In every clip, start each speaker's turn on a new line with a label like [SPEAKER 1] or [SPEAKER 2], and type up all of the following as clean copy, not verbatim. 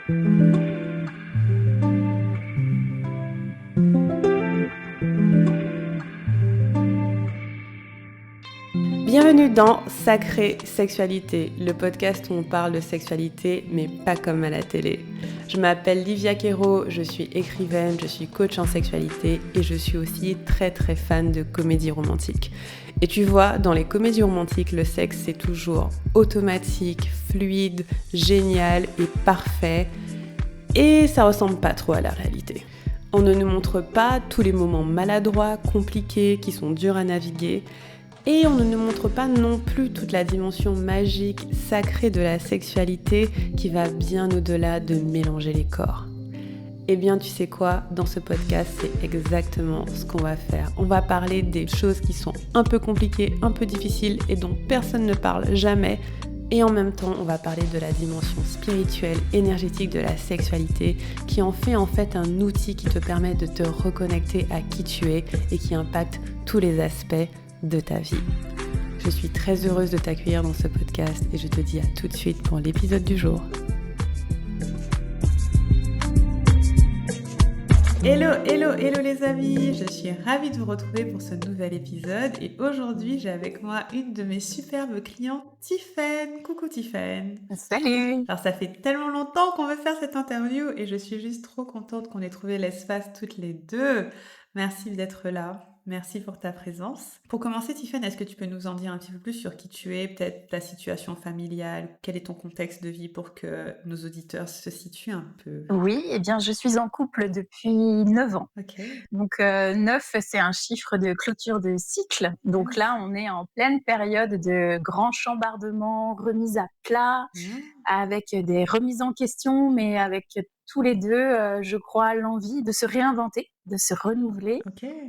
[SPEAKER 1] Bienvenue dans Sacrée Sexualité, le podcast où on parle de sexualité, mais pas comme à la télé. Je m'appelle Livia Quero, je suis écrivaine, je suis coach en sexualité et je suis aussi très fan de comédie romantique. Et tu vois, dans les comédies romantiques, le sexe c'est toujours automatique, fluide, génial et parfait. Et ça ressemble pas trop à la réalité. On ne nous montre pas tous les moments maladroits, compliqués, qui sont durs à naviguer. Et on ne nous montre pas non plus toute la dimension magique, sacrée de la sexualité qui va bien au-delà de mélanger les corps. Eh bien, tu sais quoi, dans ce podcast, c'est exactement ce qu'on va faire. On va parler des choses qui sont un peu compliquées, un peu difficiles et dont personne ne parle jamais. Et en même temps, on va parler de la dimension spirituelle, énergétique de la sexualité qui en fait un outil qui te permet de te reconnecter à qui tu es et qui impacte tous les aspects de ta vie. Je suis très heureuse de t'accueillir dans ce podcast et je te dis à tout de suite pour l'épisode du jour. Hello les amis, je suis ravie de vous retrouver pour ce nouvel épisode et aujourd'hui j'ai avec moi une de mes superbes clientes, Tiffaine. Coucou Tiffaine.
[SPEAKER 2] Salut.
[SPEAKER 1] Alors ça fait tellement longtemps qu'on veut faire cette interview et je suis juste trop contente qu'on ait trouvé l'espace toutes les deux. Merci d'être là. Merci pour ta présence. Pour commencer, Tiffaine, est-ce que tu peux nous en dire un petit peu plus sur qui tu es, peut-être ta situation familiale, quel est ton contexte de vie pour que nos auditeurs se situent un peu?
[SPEAKER 2] Oui, eh bien, je suis en couple depuis 9 ans.
[SPEAKER 1] Ok.
[SPEAKER 2] Donc, 9, c'est un chiffre de clôture de cycle. Donc là, on est en pleine période de grands chambardements, remises à plat, avec des remises en question, mais avec tous les deux, je crois, l'envie de se réinventer, de se renouveler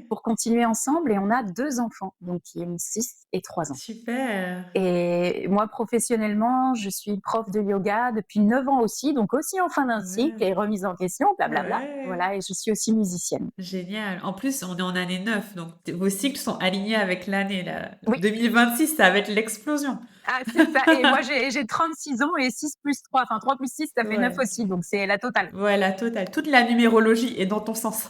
[SPEAKER 2] pour continuer ensemble. Et on a 2 enfants, donc qui ont 6 et 3 ans.
[SPEAKER 1] Super.
[SPEAKER 2] Et moi, professionnellement, je suis prof de yoga depuis 9 ans aussi, donc aussi en fin d'un cycle et remise en question, blablabla.
[SPEAKER 1] Ouais.
[SPEAKER 2] Voilà, et je suis aussi musicienne.
[SPEAKER 1] Génial. En plus, on est en année 9, donc vos cycles sont alignés avec l'année. Là.
[SPEAKER 2] Oui.
[SPEAKER 1] 2026, ça va être l'explosion.
[SPEAKER 2] Ah, c'est ça. Et moi, j'ai 36 ans et 6 plus 3, enfin 3 plus 6, ça fait 9 aussi, donc c'est la totale.
[SPEAKER 1] Ouais, la totale. Toute la numérologie est dans ton sens.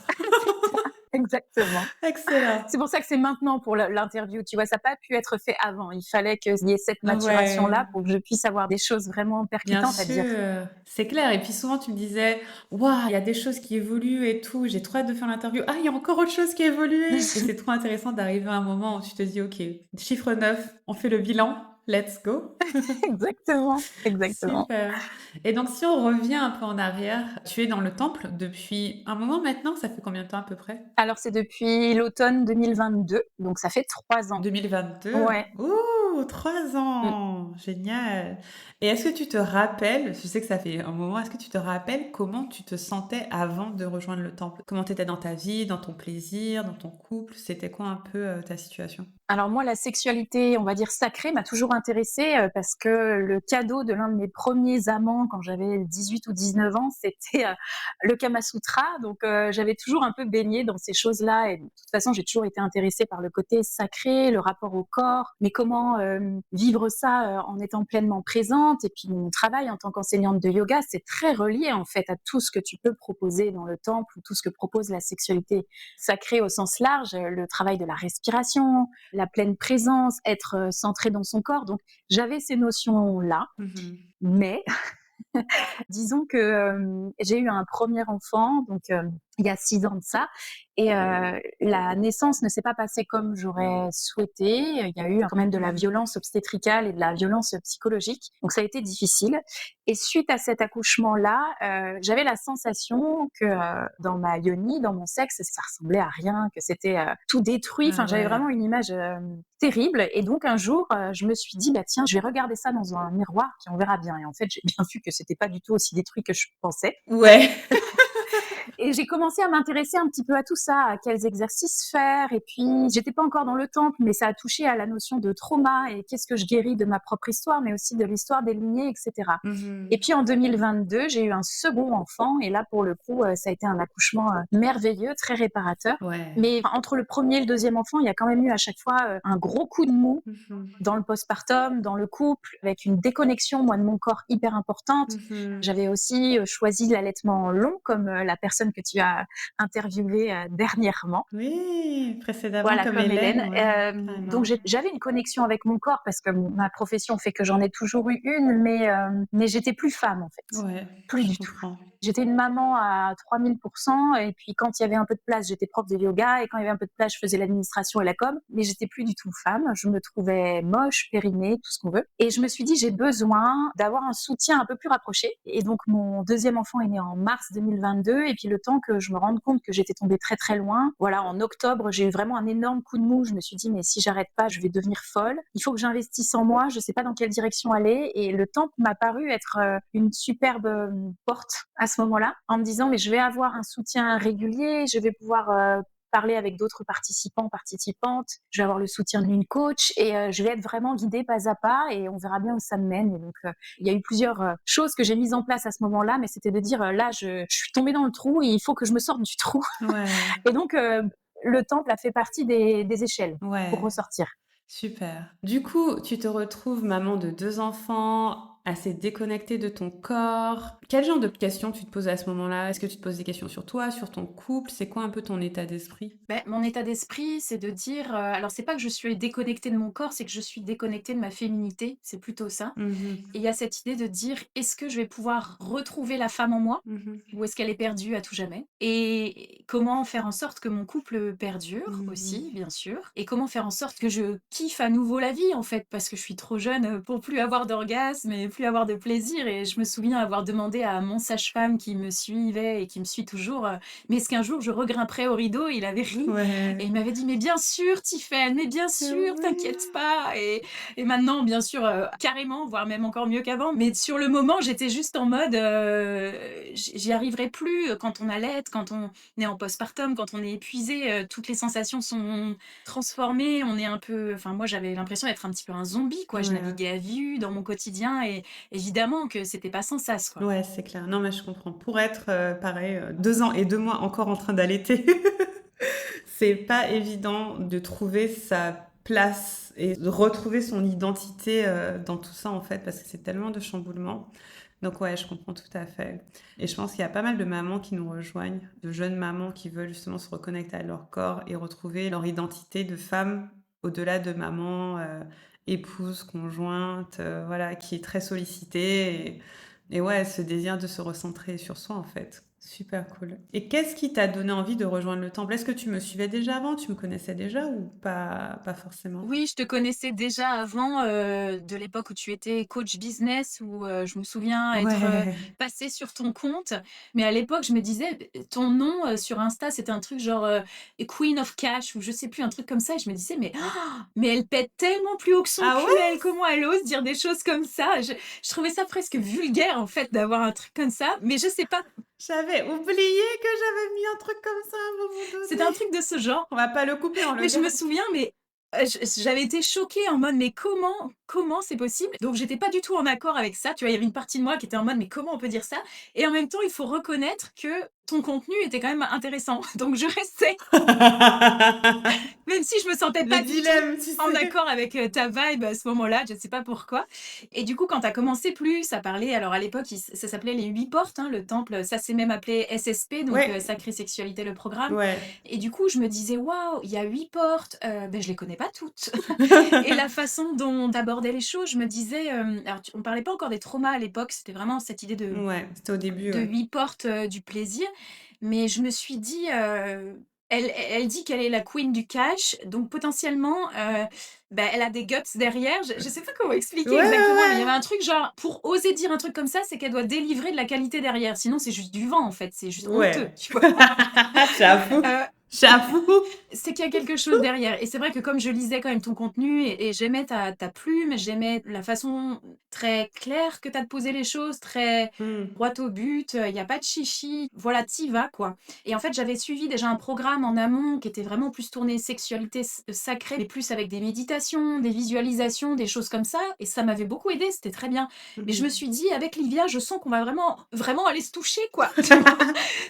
[SPEAKER 2] Exactement.
[SPEAKER 1] Excellent.
[SPEAKER 2] C'est pour ça que c'est maintenant pour l'interview, tu vois, ça n'a pas pu être fait avant. Il fallait qu'il y ait cette maturation-là pour que je puisse avoir des choses vraiment percutantes à dire.
[SPEAKER 1] C'est clair. Et puis souvent, tu me disais, waouh, il y a des choses qui évoluent et tout. J'ai trop hâte de faire l'interview. Ah, il y a encore autre chose qui évolue. Et c'est trop intéressant d'arriver à un moment où tu te dis, ok, chiffre 9, on fait le bilan. Let's go.
[SPEAKER 2] Exactement.
[SPEAKER 1] Super. Et donc, si on revient un peu en arrière, tu es dans le temple depuis un moment maintenant. Ça fait combien de temps à peu près?
[SPEAKER 2] Alors, c'est depuis l'automne 2022, donc ça fait 3 ans.
[SPEAKER 1] 2022?
[SPEAKER 2] Ouais.
[SPEAKER 1] Ouh, 3 ans! Génial. Et est-ce que tu te rappelles, je sais que ça fait un moment, est-ce que tu te rappelles comment tu te sentais avant de rejoindre le temple? Comment tu étais dans ta vie, dans ton plaisir, dans ton couple? C'était quoi un peu ta situation?
[SPEAKER 2] Alors moi, la sexualité, on va dire sacrée, m'a toujours intéressée parce que le cadeau de l'un de mes premiers amants quand j'avais 18 ou 19 ans, c'était le Kama Sutra. Donc j'avais toujours un peu baigné dans ces choses-là et de toute façon, j'ai toujours été intéressée par le côté sacré, le rapport au corps, mais comment vivre ça en étant pleinement présente. Et puis mon travail en tant qu'enseignante de yoga, c'est très relié en fait à tout ce que tu peux proposer dans le temple, tout ce que propose la sexualité sacrée au sens large, le travail de la respiration, la pleine présence, être centré dans son corps. Donc, j'avais ces notions-là, mais disons que j'ai eu un premier enfant, donc il y a 6 ans de ça, et la naissance ne s'est pas passée comme j'aurais souhaité. Il y a eu quand même de la violence obstétricale et de la violence psychologique, donc ça a été difficile. Et suite à cet accouchement-là, j'avais la sensation que dans ma yoni, dans mon sexe, ça ressemblait à rien, que c'était tout détruit. Enfin, j'avais vraiment une image terrible. Et donc un jour, je me suis dit, bah tiens, je vais regarder ça dans un miroir, puis on verra bien. Et en fait, j'ai bien vu que c'était pas du tout aussi détruit que je pensais.
[SPEAKER 1] Ouais.
[SPEAKER 2] Et j'ai commencé à m'intéresser un petit peu à tout ça, à quels exercices faire. Et puis, j'étais pas encore dans le temple, mais ça a touché à la notion de trauma et qu'est-ce que je guéris de ma propre histoire, mais aussi de l'histoire des lignées, etc. Et puis en 2022, j'ai eu un second enfant et là, pour le coup, ça a été un accouchement merveilleux, très réparateur.
[SPEAKER 1] Ouais.
[SPEAKER 2] Mais entre le premier et le deuxième enfant, il y a quand même eu à chaque fois un gros coup de mou dans le postpartum, dans le couple, avec une déconnexion, moi, de mon corps hyper importante. J'avais aussi choisi l'allaitement long, comme la personne que tu as interviewée dernièrement.
[SPEAKER 1] Oui, précédemment
[SPEAKER 2] Voilà,
[SPEAKER 1] comme
[SPEAKER 2] comme
[SPEAKER 1] Hélène,
[SPEAKER 2] Hélène.
[SPEAKER 1] ouais,
[SPEAKER 2] Donc
[SPEAKER 1] carrément.
[SPEAKER 2] j'avais une connexion avec mon corps parce que ma profession fait que j'en ai toujours eu une, mais j'étais plus femme en fait.
[SPEAKER 1] Ouais,
[SPEAKER 2] Plus
[SPEAKER 1] je
[SPEAKER 2] du tout.
[SPEAKER 1] comprends.
[SPEAKER 2] J'étais une maman à 3000%, et puis quand il y avait un peu de place, j'étais prof de yoga, et quand il y avait un peu de place, je faisais l'administration et la com, mais j'étais plus du tout femme. Je me trouvais moche, périnée, tout ce qu'on veut. Et je me suis dit, j'ai besoin d'avoir un soutien un peu plus rapproché. Et donc, mon deuxième enfant est né en mars 2022, et puis le temps que je me rende compte que j'étais tombée très très loin, voilà, en octobre, j'ai eu vraiment un énorme coup de mou. Je me suis dit, mais si j'arrête pas, je vais devenir folle. Il faut que j'investisse en moi. Je sais pas dans quelle direction aller. Et le temple m'a paru être une superbe porte à ce moment-là, en me disant, mais je vais avoir un soutien régulier, je vais pouvoir parler avec d'autres participants, participantes, je vais avoir le soutien d'une coach, et je vais être vraiment guidée pas à pas, et on verra bien où ça me mène. Et donc, il y a eu plusieurs choses que j'ai mises en place à ce moment-là, mais c'était de dire, là, je suis tombée dans le trou et il faut que je me sorte du trou.
[SPEAKER 1] Ouais,
[SPEAKER 2] Et donc, le temple a fait partie des échelles pour
[SPEAKER 1] ouais.
[SPEAKER 2] ressortir.
[SPEAKER 1] Super. Du coup, tu te retrouves maman de 2 enfants, assez déconnectée de ton corps. Quel genre de questions tu te poses à ce moment-là? Est-ce que tu te poses des questions sur toi, sur ton couple? C'est quoi un peu ton état d'esprit?
[SPEAKER 2] Ben, mon état d'esprit, c'est de dire, alors c'est pas que je suis déconnectée de mon corps, c'est que je suis déconnectée de ma féminité, c'est plutôt ça. Et il y a cette idée de dire: «Est-ce que je vais pouvoir retrouver la femme en moi?
[SPEAKER 1] Mmh.
[SPEAKER 2] Ou est-ce qu'elle est perdue à tout jamais?» Et comment faire en sorte que mon couple perdure aussi,
[SPEAKER 1] Mmh.
[SPEAKER 2] bien sûr, et comment faire en sorte que je kiffe à nouveau la vie, en fait, parce que je suis trop jeune, pour plus avoir d'orgasme et plus avoir de plaisir. Et je me souviens avoir demandé à mon sage-femme qui me suivait et qui me suit toujours, «Mais est-ce qu'un jour je regrimperai au rideau?» Il avait ri et
[SPEAKER 1] Ouais.
[SPEAKER 2] il m'avait dit: «Mais bien sûr Tiphaine, mais bien sûr,
[SPEAKER 1] Oui.
[SPEAKER 2] t'inquiète pas.» Et maintenant, bien sûr, carrément, voire même encore mieux qu'avant. Mais sur le moment, j'étais juste en mode, j'y arriverai plus, quand on allaite, quand on est en postpartum, quand on est épuisé, toutes les sensations sont transformées. On est un peu, enfin moi, j'avais l'impression d'être un petit peu un zombie, quoi. Je
[SPEAKER 1] Ouais.
[SPEAKER 2] naviguais à vue dans mon quotidien, et évidemment que c'était pas sans sas, quoi.
[SPEAKER 1] Ouais, c'est clair. Non, mais je comprends. Pour être, pareil, 2 ans et 2 mois encore en train d'allaiter, c'est pas évident de trouver sa place et de retrouver son identité, dans tout ça, en fait, parce que c'est tellement de chamboulements. Donc ouais, je comprends tout à fait. Et je pense qu'il y a pas mal de mamans qui nous rejoignent, de jeunes mamans qui veulent justement se reconnecter à leur corps et retrouver leur identité de femme au-delà de maman, épouse, conjointe, voilà, qui est très sollicitée et ouais, ce désir de se recentrer sur soi, en fait. Super cool. Et qu'est-ce qui t'a donné envie de rejoindre le temple? Est-ce que tu me suivais déjà avant? Tu me connaissais déjà ou pas forcément?
[SPEAKER 2] Oui, je te connaissais déjà avant, de l'époque où tu étais coach business, où, je me souviens être,
[SPEAKER 1] Ouais.
[SPEAKER 2] passée sur ton compte. Mais à l'époque, je me disais, ton nom, sur Insta, c'était un truc genre, Queen of Cash, ou je sais plus, un truc comme ça, et je me disais: «Mais elle pète tellement plus haut que son
[SPEAKER 1] Ah
[SPEAKER 2] cul,
[SPEAKER 1] ouais?
[SPEAKER 2] elle, comment elle ose dire des choses comme ça?» Je trouvais ça presque vulgaire, en fait, d'avoir un truc comme ça, mais je sais pas,
[SPEAKER 1] J'avais oublié que j'avais mis un truc comme ça à un moment
[SPEAKER 2] c'était un
[SPEAKER 1] donné.
[SPEAKER 2] truc de ce genre.
[SPEAKER 1] On va pas le couper, on le
[SPEAKER 2] Mais je me
[SPEAKER 1] garde.
[SPEAKER 2] souviens, j'avais été choquée en mode: «Mais comment c'est possible?» Donc j'étais pas du tout en accord avec ça, tu vois? Il y avait une partie de moi qui était en mode: «Mais comment on peut dire ça?» Et en même temps, il faut reconnaître que ton contenu était quand même intéressant. Donc je restais, même si je me sentais
[SPEAKER 1] Le
[SPEAKER 2] pas du tout
[SPEAKER 1] dilemme, tu
[SPEAKER 2] en
[SPEAKER 1] sais?
[SPEAKER 2] accord avec, ta vibe à ce moment-là, je ne sais pas pourquoi. Et du coup, quand tu as commencé plus à parler, alors à l'époque, ça s'appelait les 8 portes, hein, le temple, ça s'est même appelé SSP, donc
[SPEAKER 1] Ouais,
[SPEAKER 2] Sacrée Sexualité, le programme.
[SPEAKER 1] ouais.
[SPEAKER 2] Et du coup, je me disais: «Waouh, il y a 8 portes, je les connais pas toutes.» Et la façon dont tu abordais les choses, je me disais, alors on parlait pas encore des traumas à l'époque, c'était vraiment cette idée
[SPEAKER 1] Ouais, c'était au début,
[SPEAKER 2] de
[SPEAKER 1] ouais.
[SPEAKER 2] 8 portes, du plaisir. Mais je me suis dit, elle dit qu'elle est la queen du cash, donc potentiellement, elle a des guts derrière. Je sais pas comment expliquer
[SPEAKER 1] Ouais, ouais,
[SPEAKER 2] exactement, mais il y avait
[SPEAKER 1] ouais.
[SPEAKER 2] un truc genre, pour oser dire un truc comme ça, c'est qu'elle doit délivrer de la qualité derrière, sinon c'est juste du vent, en fait, c'est juste honteux,
[SPEAKER 1] Ouais.
[SPEAKER 2] tu vois?
[SPEAKER 1] J'avoue, J'avoue.
[SPEAKER 2] C'est qu'il y a quelque chose derrière. Et c'est vrai que comme je lisais quand même ton contenu et j'aimais ta plume, j'aimais la façon très claire que tu as de poser les choses, très
[SPEAKER 1] Hmm.
[SPEAKER 2] droit au but, il y a pas de chichi. Voilà, t'y vas, quoi. Et en fait, j'avais suivi déjà un programme en amont qui était vraiment plus tourné sexualité sacrée, mais plus avec des méditations, des visualisations, des choses comme ça. Et ça m'avait beaucoup aidé, c'était très bien. Mais je me suis dit, avec Livia, je sens qu'on va vraiment aller se toucher, quoi. Tu vois,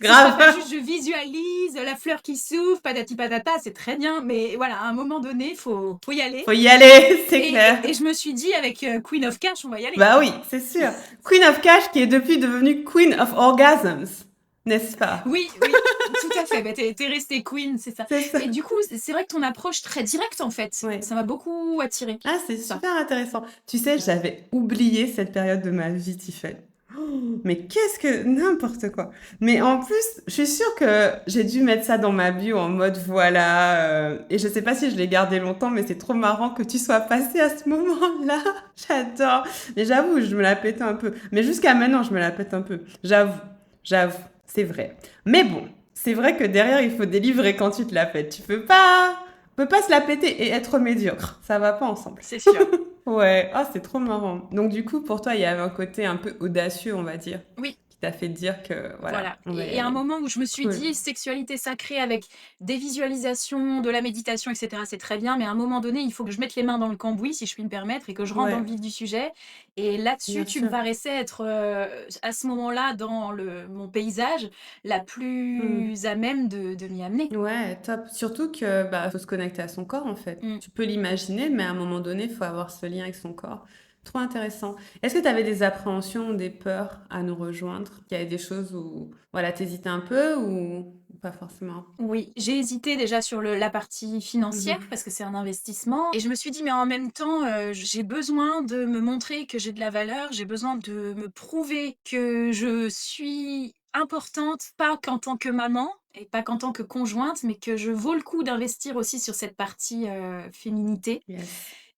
[SPEAKER 2] ce sera pas
[SPEAKER 1] Grave.
[SPEAKER 2] juste je visualise la fleur qui s'ouvre, patati patata, c'est très bien, mais voilà, à un moment donné, faut y aller.
[SPEAKER 1] Faut y aller, c'est
[SPEAKER 2] Et,
[SPEAKER 1] clair.
[SPEAKER 2] et je me suis dit, avec Queen of Cash, on va y aller.
[SPEAKER 1] Bah oui, c'est sûr. Queen of Cash qui est depuis devenue Queen of Orgasms, n'est-ce pas?
[SPEAKER 2] Oui, oui, tout à fait. Bah, t'es restée Queen, c'est ça.
[SPEAKER 1] C'est ça.
[SPEAKER 2] Et du coup, c'est vrai que ton approche très directe, en fait,
[SPEAKER 1] Ouais.
[SPEAKER 2] ça m'a beaucoup attirée.
[SPEAKER 1] Ah, c'est
[SPEAKER 2] Ça.
[SPEAKER 1] super intéressant. Tu sais, j'avais oublié cette période de ma vie, Tiffany. Oh, mais qu'est-ce que... N'importe quoi. Mais en plus, je suis sûre que j'ai dû mettre ça dans ma bio en mode voilà. Et je sais pas si je l'ai gardé longtemps, mais c'est trop marrant que tu sois passé à ce moment-là. J'adore. Mais j'avoue, je me la pète un peu. Mais jusqu'à maintenant, je me la pète un peu. J'avoue, c'est vrai. Mais bon, c'est vrai que derrière, il faut délivrer quand tu te la pètes. Tu peux pas se la péter et être médiocre. Ça va pas ensemble.
[SPEAKER 2] C'est sûr.
[SPEAKER 1] Ouais, ah, c'est trop marrant. Donc du coup, pour toi, il y avait un côté un peu audacieux, on va dire,
[SPEAKER 2] Oui.
[SPEAKER 1] qui t'a fait dire que voilà,
[SPEAKER 2] Voilà.
[SPEAKER 1] on va y
[SPEAKER 2] Et à un
[SPEAKER 1] aller.
[SPEAKER 2] moment où je me suis
[SPEAKER 1] Cool.
[SPEAKER 2] dit, sexualité sacrée avec des visualisations, de la méditation, etc., c'est très bien, mais à un moment donné, il faut que je mette les mains dans le cambouis, si je puis me permettre, et que je rentre dans
[SPEAKER 1] Ouais,
[SPEAKER 2] le vif du sujet. Et là-dessus,
[SPEAKER 1] bien
[SPEAKER 2] tu me
[SPEAKER 1] sûr.
[SPEAKER 2] paraissais être, à ce moment-là, dans mon paysage, la
[SPEAKER 1] Hmm.
[SPEAKER 2] plus à même de m'y amener.
[SPEAKER 1] Ouais, top. Surtout que bah faut se connecter à son corps en fait.
[SPEAKER 2] Mm.
[SPEAKER 1] Tu peux l'imaginer, mais à un moment donné, il faut avoir ce lien avec son corps. Trop intéressant. Est-ce que tu avais des appréhensions ou des peurs à nous rejoindre? Il y avait des choses où voilà, t'hésitais un peu ou pas forcément?
[SPEAKER 2] Oui, j'ai hésité déjà sur la partie financière
[SPEAKER 1] Mhm.
[SPEAKER 2] parce que c'est un investissement et je me suis dit mais en même temps j'ai besoin de me montrer que j'ai de la valeur, j'ai besoin de me prouver que je suis importante, pas qu'en tant que maman et pas qu'en tant que conjointe, mais que je vaux le coup d'investir aussi sur cette partie féminité.
[SPEAKER 1] Yes.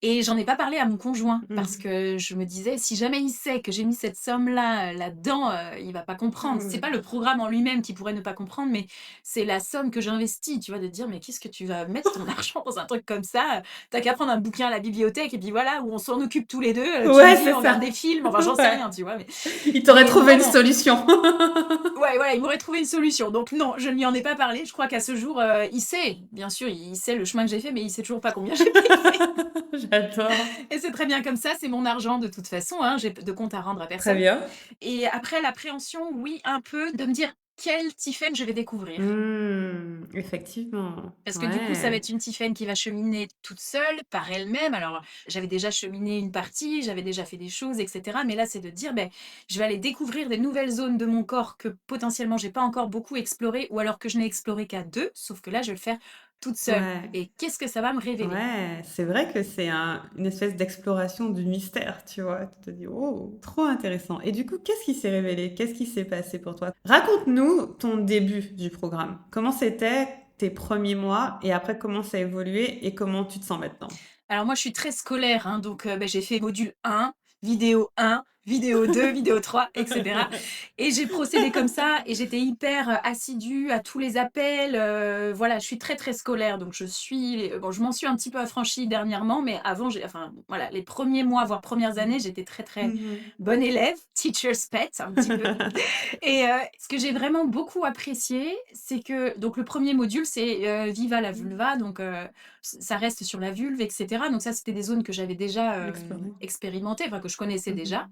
[SPEAKER 2] Et j'en ai pas parlé à mon conjoint parce
[SPEAKER 1] Mhm.
[SPEAKER 2] que je me disais: «Si jamais il sait que j'ai mis cette somme-là, là-dedans, il va pas comprendre». C'est pas le programme en lui-même qui pourrait ne pas comprendre, mais c'est la somme que j'investis, tu vois? De dire: «Mais qu'est-ce que tu vas mettre ton argent dans un truc comme ça? Tu qu'à prendre un bouquin à la bibliothèque et puis voilà, où on s'en occupe tous les 2. Tu me
[SPEAKER 1] Ouais,
[SPEAKER 2] dis:
[SPEAKER 1] c'est
[SPEAKER 2] "On regarde
[SPEAKER 1] ça.
[SPEAKER 2] des films", enfin j'en sais
[SPEAKER 1] Ouais.
[SPEAKER 2] rien, tu vois?
[SPEAKER 1] Il t'aurait
[SPEAKER 2] Mais
[SPEAKER 1] trouvé
[SPEAKER 2] non,
[SPEAKER 1] une
[SPEAKER 2] non.
[SPEAKER 1] solution.
[SPEAKER 2] Ouais, voilà, il m'aurait trouvé une solution. Donc non, je ne lui en ai pas parlé. Je crois qu'à ce jour, il sait, bien sûr, il sait le chemin que j'ai fait, mais il sait toujours pas combien j'ai payé.
[SPEAKER 1] J'adore.
[SPEAKER 2] Et c'est très bien comme ça, c'est mon argent de toute façon, hein, j'ai de compte à rendre à
[SPEAKER 1] Très
[SPEAKER 2] personne.
[SPEAKER 1] bien.
[SPEAKER 2] Et après l'appréhension, oui, un peu, de me dire: «Quelle Tiphaine je vais découvrir?»
[SPEAKER 1] Effectivement.
[SPEAKER 2] Parce que du coup, ça va
[SPEAKER 1] Ouais.
[SPEAKER 2] être une Tiphaine qui va cheminer toute seule, par elle-même. Alors, j'avais déjà cheminé une partie, j'avais déjà fait des choses, et cetera. Mais là, c'est de dire, ben, je vais aller découvrir des nouvelles zones de mon corps que potentiellement j'ai pas encore beaucoup explorées, ou alors que je n'ai exploré qu'à 2, sauf que là, je vais le faire toute seule.
[SPEAKER 1] Ouais.
[SPEAKER 2] Et qu'est-ce que ça va me révéler?
[SPEAKER 1] Ouais. C'est vrai que c'est une espèce d'exploration du mystère, tu vois. Tu te dis, oh, trop intéressant. Et du coup, qu'est-ce qui s'est révélé? Qu'est-ce qui s'est passé pour toi? Raconte-nous ton début du programme. Comment c'était tes premiers mois et après comment ça a évolué et comment tu te sens maintenant?
[SPEAKER 2] Alors moi, je suis très scolaire, hein, donc j'ai fait module 1, vidéo 2, vidéo 3, et cetera et j'ai procédé comme ça et j'étais hyper, assidue à tous les appels, voilà, je suis très, très scolaire donc bon, je m'en suis un petit peu affranchie dernièrement, mais avant enfin, voilà, les premiers mois, voire premières années, j'étais très, très
[SPEAKER 1] Mhm.
[SPEAKER 2] bonne élève, teacher's pet un petit peu. Et ce que j'ai vraiment beaucoup apprécié, c'est que donc le premier module, c'est, Viva la vulva, donc ça reste sur la vulve, et cetera. Donc ça, c'était des zones que j'avais déjà,
[SPEAKER 1] Explorer.
[SPEAKER 2] expérimentées, enfin que je connaissais déjà.
[SPEAKER 1] Mhm.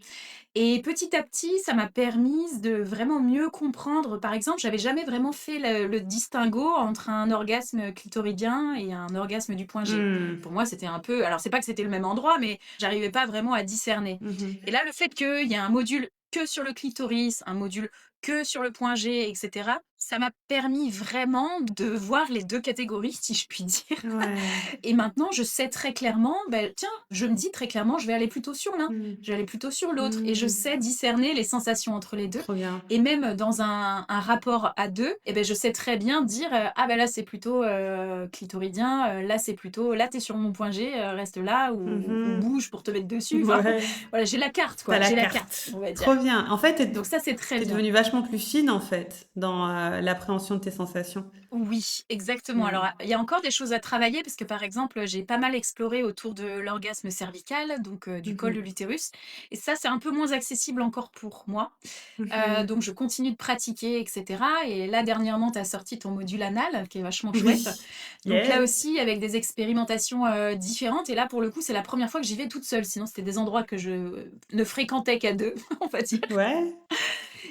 [SPEAKER 2] Et petit à petit, ça m'a permise de vraiment mieux comprendre. Par exemple, j'avais jamais vraiment fait le distinguo entre un orgasme clitoridien et un orgasme du point G.
[SPEAKER 1] Hmm.
[SPEAKER 2] Pour moi, c'était un peu alors c'est pas que c'était le même endroit, mais j'arrivais pas vraiment à discerner.
[SPEAKER 1] Mhm.
[SPEAKER 2] Et là, le fait qu'il y ait un module que sur le clitoris, un module que sur le point G, et cetera, ça m'a permis vraiment de voir les 2 catégories, si je puis dire.
[SPEAKER 1] Ouais.
[SPEAKER 2] Et maintenant, je sais très clairement, ben, tiens, je me dis très clairement, je vais aller plutôt sur l'un,
[SPEAKER 1] Hmm.
[SPEAKER 2] je vais aller plutôt sur l'autre. Et je
[SPEAKER 1] Hmm.
[SPEAKER 2] sais discerner les sensations entre les 2.
[SPEAKER 1] Trop bien.
[SPEAKER 2] Et même dans un rapport à 2, eh ben, je sais très bien dire, ah ben là, c'est plutôt clitoridien, là, c'est plutôt, là, t'es sur mon point G, reste là, ou
[SPEAKER 1] Mhm.
[SPEAKER 2] bouge pour te mettre dessus. Enfin,
[SPEAKER 1] Ouais.
[SPEAKER 2] voilà, j'ai la carte,
[SPEAKER 1] T'as
[SPEAKER 2] quoi,
[SPEAKER 1] la
[SPEAKER 2] j'ai la carte,
[SPEAKER 1] carte.
[SPEAKER 2] on va dire.
[SPEAKER 1] Trop bien. En fait,
[SPEAKER 2] Donc ça, c'est très
[SPEAKER 1] t'es
[SPEAKER 2] bien.
[SPEAKER 1] devenue vachement plus fine, en fait, dans l'appréhension de tes sensations.
[SPEAKER 2] Oui, exactement. Alors,
[SPEAKER 1] Mmh.
[SPEAKER 2] il y a encore des choses à travailler parce que, par exemple, j'ai pas mal exploré autour de l'orgasme cervical, donc du col de
[SPEAKER 1] Mmh.
[SPEAKER 2] l'utérus et ça, c'est un peu moins accessible encore pour moi.
[SPEAKER 1] Mmh.
[SPEAKER 2] Donc je continue de pratiquer et cetera et là, dernièrement, tu as sorti ton module anal qui est vachement chouette.
[SPEAKER 1] Oui.
[SPEAKER 2] Donc là
[SPEAKER 1] Yes.
[SPEAKER 2] aussi, avec des expérimentations, différentes et là, pour le coup, c'est la première fois que j'y vais toute seule. Sinon, c'était des endroits que je ne fréquentais qu'à 2, on va dire.
[SPEAKER 1] Ouais.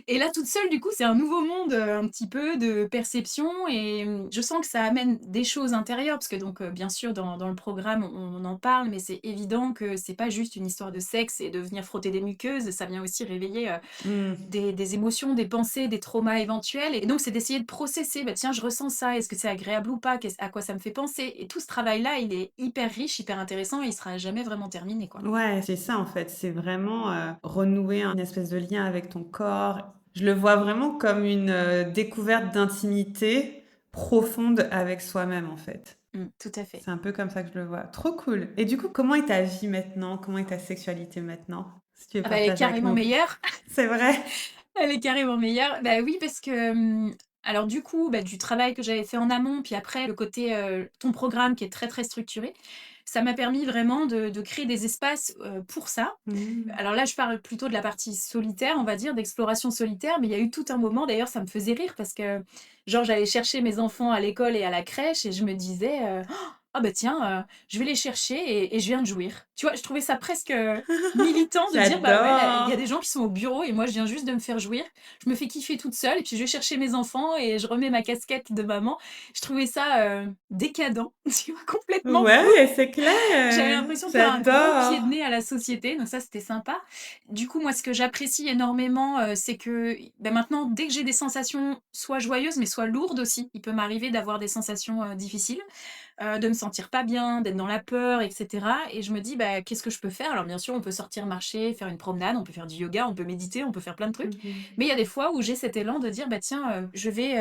[SPEAKER 2] Et là, toute seule, du coup, c'est un nouveau monde, un petit peu de perception et je sens que ça amène des choses intérieures parce que donc, bien sûr, dans le programme, on en parle, mais c'est évident que c'est pas juste une histoire de sexe et de venir frotter des muqueuses. Ça vient aussi réveiller,
[SPEAKER 1] Mmh.
[SPEAKER 2] des émotions, des pensées, des traumas éventuels et donc c'est d'essayer de processer. Bah, tiens, je ressens ça, est-ce que c'est agréable ou pas? Qu'est-ce à quoi ça me fait penser? Et tout ce travail-là, il est hyper riche, hyper intéressant et il sera jamais vraiment terminé, quoi.
[SPEAKER 1] Ouais, c'est ça en fait, c'est vraiment, renouer un espèce de lien avec ton corps. Je le vois vraiment comme une, découverte d'intimité profonde avec soi-même, en fait.
[SPEAKER 2] Tout à fait.
[SPEAKER 1] C'est un peu comme ça que je le vois. Trop cool et du coup, comment est ta vie maintenant? Comment est ta sexualité maintenant? Si tu veux
[SPEAKER 2] Ah bah, elle est
[SPEAKER 1] partager avec
[SPEAKER 2] carrément
[SPEAKER 1] nous.
[SPEAKER 2] meilleure.
[SPEAKER 1] C'est vrai?
[SPEAKER 2] Elle est carrément meilleure. Bah, oui, parce que, alors du coup, bah, du travail que j'avais fait en amont, puis après le côté, ton programme qui est très, très structuré, ça m'a permis vraiment de créer des espaces, pour ça.
[SPEAKER 1] Mmh.
[SPEAKER 2] Alors là, je parle plutôt de la partie solitaire, on va dire, d'exploration solitaire, mais il y a eu tout un moment d'ailleurs, ça me faisait rire parce que, genre, j'allais chercher mes enfants à l'école et à la crèche et je me disais, «Ah bah tiens, je vais les chercher et je viens de jouir». Tu vois? Je trouvais ça presque, militant de dire: «Bah ouais, là, il y a
[SPEAKER 1] J'adore!
[SPEAKER 2] des gens qui sont au bureau et moi je viens juste de me faire jouir. Je me fais kiffer toute seule et puis je vais chercher mes enfants et je remets ma casquette de maman». Je trouvais ça, décadent, tu vois? Complètement fou.
[SPEAKER 1] Ouais, c'est
[SPEAKER 2] J'avais
[SPEAKER 1] clair!
[SPEAKER 2] l'impression de faire un gros pied de
[SPEAKER 1] J'adore!
[SPEAKER 2] nez à la société, donc ça, c'était sympa. Du coup, moi, ce que j'apprécie énormément, c'est que, bah, maintenant, dès que j'ai des sensations soit joyeuses, mais soit lourdes aussi, il peut m'arriver d'avoir des sensations, difficiles, de me sentir pas bien, d'être dans la peur et cetera et je me dis: «Bah, qu'est-ce que je peux faire?» Alors bien sûr, on peut sortir marcher, faire une promenade, on peut faire du yoga, on peut méditer, on peut faire plein de trucs.
[SPEAKER 1] Mmh.
[SPEAKER 2] Mais il y a des fois où j'ai cet élan de dire: «Bah, tiens, je vais,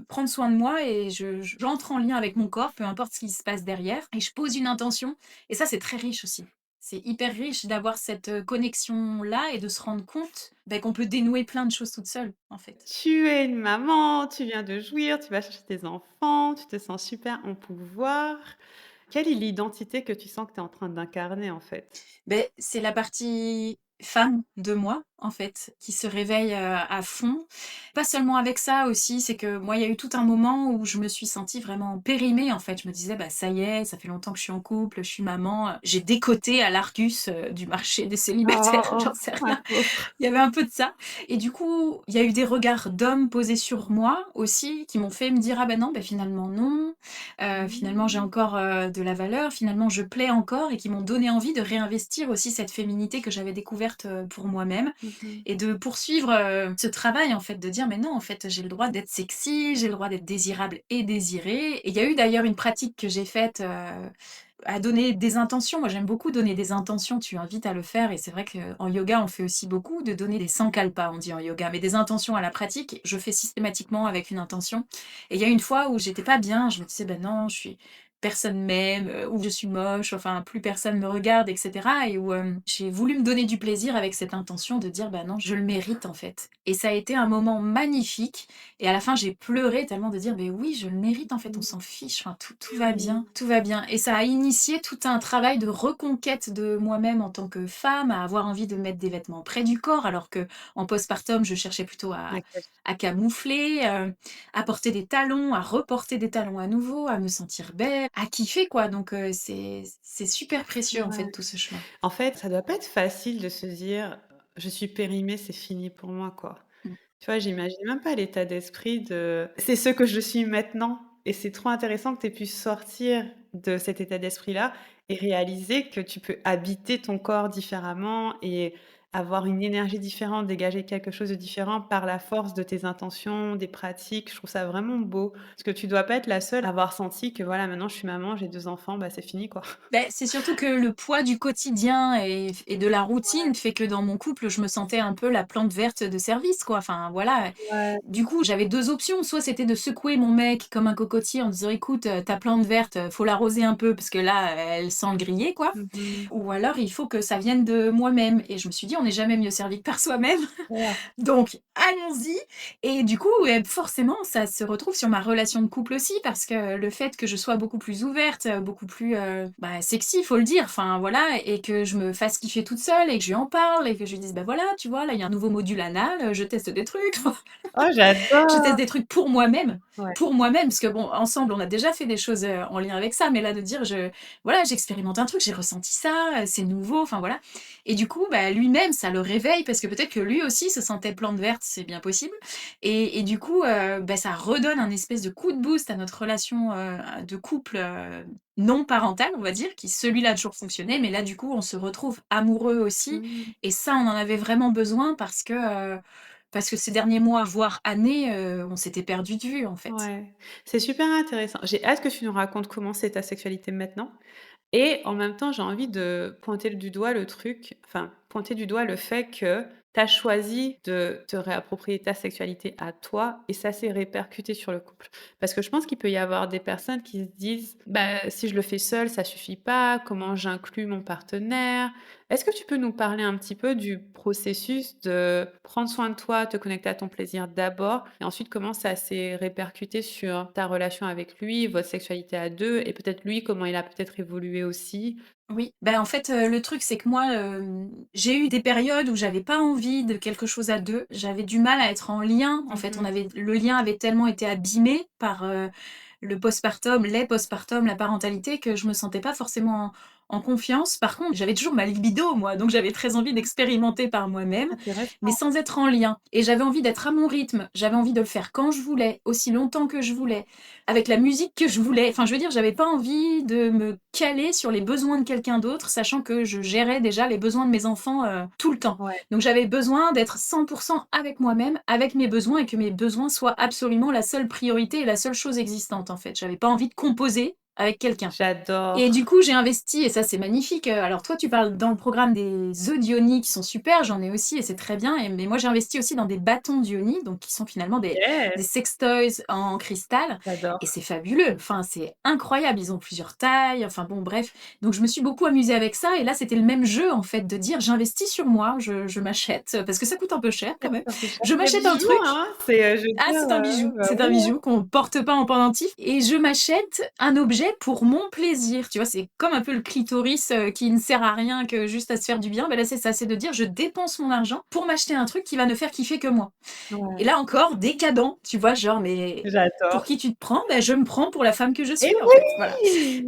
[SPEAKER 2] prendre soin de moi et j'entre en lien avec mon corps, peu importe ce qui se passe derrière et je pose une intention» et ça, c'est très riche aussi. C'est hyper riche d'avoir cette, connexion-là et de se rendre compte, bah, qu'on peut dénouer plein de choses toute seule, en fait.
[SPEAKER 1] Tu es une maman, tu viens de jouir, tu vas chercher tes enfants, tu te sens super en pouvoir. Quelle est l'identité que tu sens que tu es en train d'incarner, en fait?
[SPEAKER 2] Beh, c'est la partie femme de moi, en fait, qui se réveille, à fond. Pas seulement avec ça aussi, c'est que moi, il y a eu tout un moment où je me suis sentie vraiment périmée, en fait. Je me disais: «Bah, ça y est, ça fait longtemps que je suis en couple, je suis maman», j'ai décoté à l'Argus, du marché des célibataires,
[SPEAKER 1] Oh,
[SPEAKER 2] j'en sais
[SPEAKER 1] ma
[SPEAKER 2] rien.
[SPEAKER 1] pauvre.
[SPEAKER 2] Il y avait un peu de ça et du coup, il y a eu des regards d'hommes posés sur moi aussi, qui m'ont fait me dire: «Ah bah non, bah finalement non, finalement j'ai
[SPEAKER 1] Mmh.
[SPEAKER 2] encore, de la valeur, finalement je plais encore» et qui m'ont donné envie de réinvestir aussi cette féminité que j'avais découverte, pour moi-même
[SPEAKER 1] Mmh mh.
[SPEAKER 2] et de poursuivre, ce travail en fait, de dire: «Mais non, en fait, j'ai le droit d'être sexy, j'ai le droit d'être désirable et désirée» et il y a eu d'ailleurs une pratique que j'ai faite, à donner des intentions. Moi, j'aime beaucoup donner des intentions, tu invites à le faire et c'est vrai qu'en yoga, on le fait aussi beaucoup, de donner des sankalpas, on dit en yoga, mais des intentions à la pratique. Je fais systématiquement avec une intention et il y a une fois où j'étais pas bien, je me disais: «Ben non, je suis personne m'aime, ou je suis moche, enfin plus personne me regarde» et cetera et où, j'ai voulu me donner du plaisir avec cette intention de dire: «Bah non, je le mérite en fait» et ça a été un moment magnifique et à la fin, j'ai pleuré tellement de dire: «Mais oui, je le mérite en fait, on
[SPEAKER 1] Mmh.
[SPEAKER 2] s'en fiche, enfin tout va
[SPEAKER 1] Oui.
[SPEAKER 2] bien, tout va bien» et ça a initié tout un travail de reconquête de moi-même en tant que femme, à avoir envie de mettre des vêtements près du corps, alors qu'en postpartum, je cherchais plutôt
[SPEAKER 1] OK.
[SPEAKER 2] à camoufler, à porter des talons, à reporter des talons à nouveau, à me sentir belle, à kiffer quoi, donc c'est super précieux en fait
[SPEAKER 1] Ouais.
[SPEAKER 2] tout ce chemin.
[SPEAKER 1] En fait, ça doit pas être facile de se dire: «Je suis périmée, c'est fini pour moi», quoi.
[SPEAKER 2] Mmh.
[SPEAKER 1] Tu vois, j'imagine même pas l'état d'esprit de: «C'est ce que je suis maintenant» et c'est trop intéressant que tu aies pu sortir de cet état d'esprit-là et réaliser que tu peux habiter ton corps différemment et avoir une énergie différente, dégager quelque chose de différent par la force de tes intentions, des pratiques. Je trouve ça vraiment beau, parce que tu dois pas être la seule à avoir senti que voilà, maintenant je suis maman, j'ai 2 enfants, bah, c'est fini, quoi.
[SPEAKER 2] Beh, c'est surtout que le poids du quotidien et de la routine fait que dans mon couple, je me sentais un peu la plante verte de service, quoi. Enfin, voilà.
[SPEAKER 1] Ouais.
[SPEAKER 2] Du coup, j'avais 2 options. Soit c'était de secouer mon mec comme un cocotier en disant: «Écoute, ta plante verte, faut l'arroser un peu parce que là, elle sent le griller, quoi».
[SPEAKER 1] Mmh mh.
[SPEAKER 2] Ou alors il faut que ça vienne de moi-même et je me suis dit: «On n'est jamais mieux servi que par soi-même.
[SPEAKER 1] Voilà.
[SPEAKER 2] Donc, allons-y. Et du coup, forcément, ça se retrouve sur ma relation de couple aussi, parce que le fait que je sois beaucoup plus ouverte, beaucoup plus sexy, faut le dire, enfin voilà, et que je me fasse kiffer toute seule, et que je lui en parle, et que je lui dise, bah voilà, tu vois, là, il y a un nouveau module anal, je teste des trucs,
[SPEAKER 1] Oh,
[SPEAKER 2] je teste
[SPEAKER 1] j'adore!
[SPEAKER 2] des trucs pour moi-même.
[SPEAKER 1] Ouais.
[SPEAKER 2] Pour moi-même, parce que bon, ensemble, on a déjà fait des choses en lien avec ça, mais là, de dire, voilà, j'expérimente un truc, j'ai ressenti ça, c'est nouveau, enfin voilà. Et du coup, bah, lui-même, ça le réveille parce que peut-être que lui aussi se sentait plante verte, c'est bien possible. Et du coup, bah, ça redonne un espèce de coup de boost à notre relation de couple non parental, on va dire, qui celui-là a toujours fonctionné, mais là, du coup, on se retrouve amoureux aussi.
[SPEAKER 1] Mmh.
[SPEAKER 2] Et ça, on en avait vraiment besoin parce que ces derniers mois, voire années, on s'était perdu de vue, en fait.
[SPEAKER 1] Ouais, c'est super intéressant. J'ai hâte que tu nous racontes comment c'est ta sexualité maintenant. Et en même temps, j'ai envie de pointer du doigt le truc, enfin, pointer du doigt le fait que tu as choisi de te réapproprier ta sexualité à toi et ça s'est répercuté sur le couple. Parce que je pense qu'il peut y avoir des personnes qui se disent: «Bah, si je le fais seule, ça suffit pas, comment j'inclus mon partenaire?» Est-ce que tu peux nous parler un petit peu du processus de prendre soin de toi, te connecter à ton plaisir d'abord et ensuite comment ça s'est répercuté sur ta relation avec lui, votre sexualité à 2 et peut-être lui, comment il a peut-être évolué aussi?
[SPEAKER 2] Oui, bah, en fait, le truc, c'est que moi, j'ai eu des périodes où j'avais pas envie de quelque chose à 2. J'avais du mal à être en lien. En fait,
[SPEAKER 1] Mmh.
[SPEAKER 2] le lien avait tellement été abîmé par, le postpartum, les postpartum, la parentalité, que je me sentais pas forcément en confiance. Par contre, j'avais toujours ma libido, moi, donc j'avais très envie d'expérimenter par moi-même, mais
[SPEAKER 1] Intéressant.
[SPEAKER 2] sans être en lien. Et j'avais envie d'être à mon rythme. J'avais envie de le faire quand je voulais, aussi longtemps que je voulais, avec la musique que je voulais. Enfin, je veux dire, j'avais pas envie de me caler sur les besoins de quelqu'un d'autre, sachant que je gérais déjà les besoins de mes enfants, tout le temps.
[SPEAKER 1] Ouais.
[SPEAKER 2] Donc j'avais besoin d'être 100% avec moi-même, avec mes besoins et que mes besoins soient absolument la seule priorité et la seule chose existante, en fait. J'avais pas envie de composer avec quelqu'un. Et du
[SPEAKER 1] J'adore.
[SPEAKER 2] coup, j'ai investi et ça, c'est magnifique. Alors toi, tu parles dans le programme des œufs d'Ioni qui sont super, j'en ai aussi et c'est très bien. Mais moi, j'ai investi aussi dans des bâtons d'Ioni, donc qui sont finalement des
[SPEAKER 1] Yes,
[SPEAKER 2] sextoys en cristal. Et
[SPEAKER 1] j'adore.
[SPEAKER 2] c'est fabuleux. Enfin, c'est incroyable. Ils ont plusieurs tailles. Enfin bon, bref. Donc je me suis beaucoup amusée avec ça. Et là, c'était le même jeu, en fait, de dire j'investis sur moi, je m'achète, parce que ça coûte un peu cher quand même.
[SPEAKER 1] Ça fait cher.
[SPEAKER 2] Je
[SPEAKER 1] C'est un
[SPEAKER 2] m'achète un
[SPEAKER 1] bijou,
[SPEAKER 2] truc.
[SPEAKER 1] hein, c'est, je veux
[SPEAKER 2] Ah,
[SPEAKER 1] dire, bah,
[SPEAKER 2] c'est un
[SPEAKER 1] oui,
[SPEAKER 2] bijou qu'on porte pas en pendentif et je m'achète un objet pour mon plaisir. Tu vois, c'est comme un peu le clitoris qui ne sert à rien que juste à se faire du bien. Ben là, c'est ça, c'est de dire je dépense mon argent pour m'acheter un truc qui va ne faire kiffer que moi. Et
[SPEAKER 1] ouais,
[SPEAKER 2] là encore, décadent, tu vois, genre, mais pour
[SPEAKER 1] j'adore.
[SPEAKER 2] qui tu te prends? Ben, je me prends pour la femme que je
[SPEAKER 1] Et
[SPEAKER 2] suis, en fait. Voilà,
[SPEAKER 1] oui!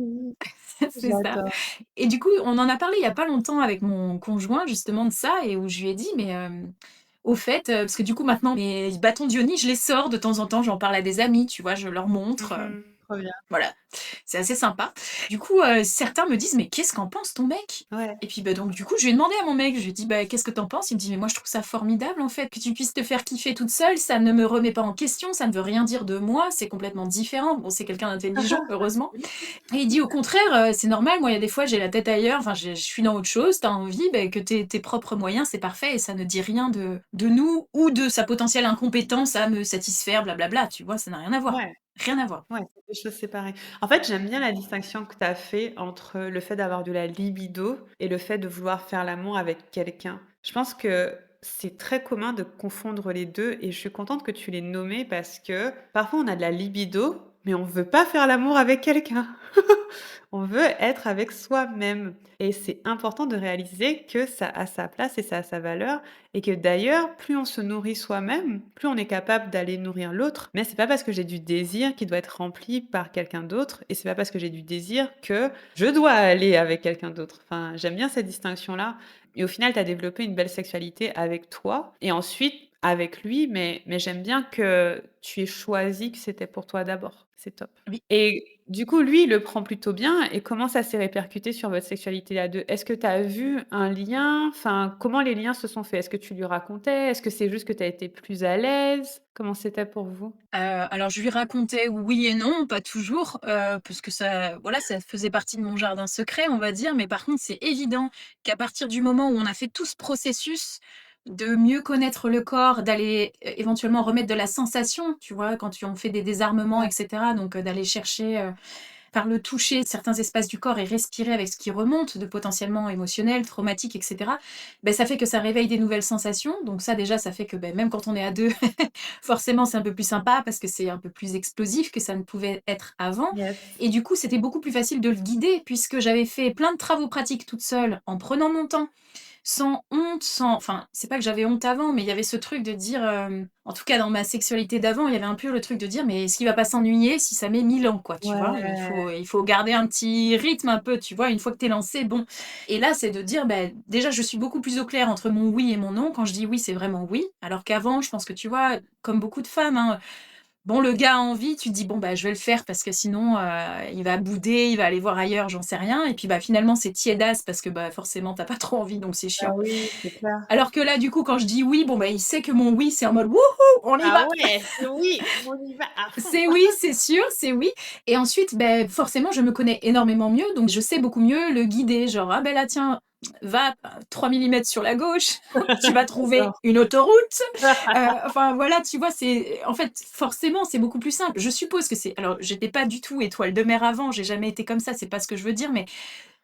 [SPEAKER 2] c'est ça.
[SPEAKER 1] J'adore.
[SPEAKER 2] Et du coup, on en a parlé il y a pas longtemps avec mon conjoint, justement, de ça, et où je lui ai dit, mais au fait, parce que du coup, maintenant, mes bâtons d'Ioni, je les sors de temps en temps, j'en parle à des amis, tu vois, je leur montre.
[SPEAKER 1] Trop bien.
[SPEAKER 2] Voilà, c'est assez sympa. Du coup, certains me disent: «Mais qu'est-ce qu'en pense ton mec?»
[SPEAKER 1] Ouais,
[SPEAKER 2] Et puis, bah, donc du coup, je lui ai demandé à mon mec, je lui ai dit: «Bah, qu'est-ce que t'en penses?» Il me dit: «Mais moi, je trouve ça formidable, en fait, que tu puisses te faire kiffer toute seule, ça ne me remet pas en question, ça ne veut rien dire de moi, c'est complètement différent». Bon, c'est quelqu'un d'intelligent, heureusement. Et il dit: «Au contraire, c'est normal, moi, il y a des fois, j'ai la tête ailleurs, enfin, je suis dans autre chose, tu as envie, beh, que tu tes propres moyens, c'est parfait et ça ne dit rien de nous ou de sa potentielle incompétence à me satisfaire, blablabla», tu vois? Ça n'a rien à voir.
[SPEAKER 1] ouais,
[SPEAKER 2] Rien à voir.
[SPEAKER 1] ouais, c'est des choses séparées. En fait, j'aime bien la distinction que tu as fait entre le fait d'avoir de la libido et le fait de vouloir faire l'amour avec quelqu'un. Je pense que c'est très commun de confondre les 2 et je suis contente que tu l'aies nommé parce que parfois on a de la libido, mais on veut pas faire l'amour avec quelqu'un. On veut être avec soi-même et c'est important de réaliser que ça a sa place et ça a sa valeur et que d'ailleurs, plus on se nourrit soi-même, plus on est capable d'aller nourrir l'autre. Mais c'est pas parce que j'ai du désir qui doit être rempli par quelqu'un d'autre et c'est pas parce que j'ai du désir que je dois aller avec quelqu'un d'autre. Enfin, j'aime bien cette distinction-là et au final, tu as développé une belle sexualité avec toi et ensuite avec lui, mais j'aime bien que tu aies choisi que c'était pour toi d'abord. C'est top.
[SPEAKER 2] Oui.
[SPEAKER 1] Et du coup, lui, il le prend plutôt bien et comment ça s'est répercuté sur votre sexualité à 2? Est-ce que tu as vu un lien? Enfin, comment les liens se sont faits? Est-ce que tu lui racontais? Est-ce que c'est juste que tu as été plus à l'aise? Comment c'était pour vous?
[SPEAKER 2] Alors je lui racontais oui et non, pas toujours, parce que ça voilà, ça faisait partie de mon jardin secret, on va dire. Mais par contre, c'est évident qu'à partir du moment où on a fait tout ce processus de mieux connaître le corps, d'aller, éventuellement remettre de la sensation, tu vois? Quand on fait des désarmements
[SPEAKER 1] Ouais.
[SPEAKER 2] et cetera, donc d'aller chercher, par le toucher certains espaces du corps et respirer avec ce qui remonte de potentiellement émotionnel, traumatique, et cetera, ça fait que ça réveille des nouvelles sensations. Donc ça déjà, ça fait que, même quand on est à 2, forcément c'est un peu plus sympa parce que c'est un peu plus explosif que ça ne pouvait être avant.
[SPEAKER 1] Yes.
[SPEAKER 2] Et du coup, c'était beaucoup plus facile de le guider puisque j'avais fait plein de travaux pratiques toute seule en prenant mon temps. Sans honte, sans enfin, c'est pas que j'avais honte avant, mais il y avait ce truc de dire, en tout cas dans ma sexualité d'avant, il y avait un peu le truc de dire: «Mais est-ce qu'il va pas s'ennuyer si ça met 1000 ans, quoi?» Tu vois?
[SPEAKER 1] Ouais.
[SPEAKER 2] Il faut garder un petit rythme un peu, tu vois? Une fois que tu es lancé, bon. Et là, c'est de dire, déjà, je suis beaucoup plus au clair entre mon oui et mon non. Quand je dis oui, c'est vraiment oui, alors qu'avant, je pense que, tu vois, comme beaucoup de femmes, hein, bon, le gars a envie, tu te dis: «Bon, je vais le faire parce que sinon, il va bouder, il va aller voir ailleurs», j'en sais rien et puis, finalement, c'est tiédasse parce que, forcément, tu as pas trop envie, donc c'est
[SPEAKER 1] Bah
[SPEAKER 2] chiant.
[SPEAKER 1] oui, c'est clair.
[SPEAKER 2] Alors que là, du coup, quand je dis oui, il sait que mon oui, c'est en mode: «Wouhou, on y
[SPEAKER 1] Ah
[SPEAKER 2] va!»
[SPEAKER 1] ouais, c'est oui, on y va à fond.
[SPEAKER 2] C'est oui, c'est sûr, c'est oui. Et ensuite, forcément, je me connais énormément mieux, donc je sais beaucoup mieux le guider. Genre, ah là, tiens, va 3 millimètres sur la gauche, tu vas trouver
[SPEAKER 1] J'adore.
[SPEAKER 2] une autoroute. Enfin, voilà, tu vois, en fait, forcément, c'est beaucoup plus simple. Je suppose que alors, j'étais pas du tout étoile de mer avant, j'ai jamais été comme ça, c'est pas ce que je veux dire, mais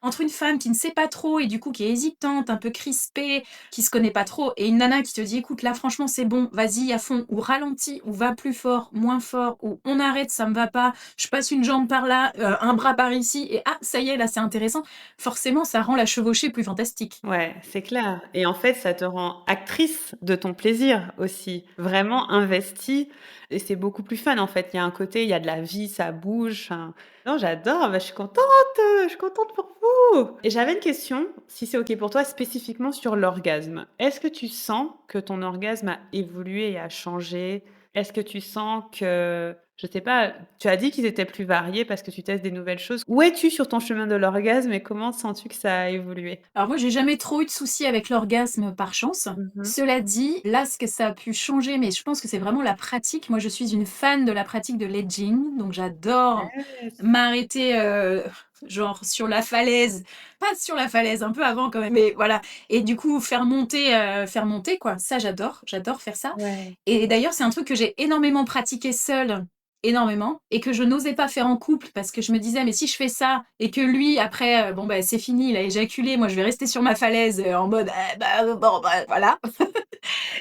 [SPEAKER 2] entre une femme qui ne sait pas trop et du coup qui est hésitante, un peu crispée, qui se connaît pas trop, et une nana qui te dit: «Écoute, là franchement c'est bon, vas-y à fond, ou ralentis, ou va plus fort, moins fort, ou on arrête, ça me va pas, je passe une jambe par là, un bras par ici et ah ça y est là c'est intéressant». Forcément ça rend la chevauchée plus fantastique.
[SPEAKER 1] Ouais, c'est clair et en fait, ça te rend actrice de ton plaisir aussi, vraiment investie et c'est beaucoup plus fun, en fait. Il y a un côté, il y a de la vie, ça bouge, enfin non, j'adore, je suis contente pour vous et j'avais une question, si c'est OK pour toi, spécifiquement sur l'orgasme. Est-ce que tu sens que ton orgasme a évolué et a changé? Est-ce que tu sens que je sais pas, tu as dit qu'ils étaient plus variés parce que tu testes des nouvelles choses. Où es-tu sur ton chemin de l'orgasme et comment sens-tu que ça a évolué?
[SPEAKER 2] Alors moi, j'ai jamais trop eu de soucis avec l'orgasme par chance.
[SPEAKER 1] Mmh mh.
[SPEAKER 2] Cela dit, là, ce que ça a pu changer, mais je pense que c'est vraiment la pratique. Moi, je suis une fan de la pratique de l'edging, donc j'adore
[SPEAKER 1] Yes.
[SPEAKER 2] m'arrêter, genre sur la falaise, pas sur la falaise, un peu avant quand même, mais voilà, et du coup faire monter quoi. Ça, j'adore faire ça.
[SPEAKER 1] Ouais.
[SPEAKER 2] Et d'ailleurs, c'est un truc que j'ai énormément pratiqué seule, énormément, et que je n'osais pas faire en couple parce que je me disais: «Mais si je fais ça et que lui après, c'est fini, il a éjaculé, moi je vais rester sur ma falaise, en mode, bon, voilà».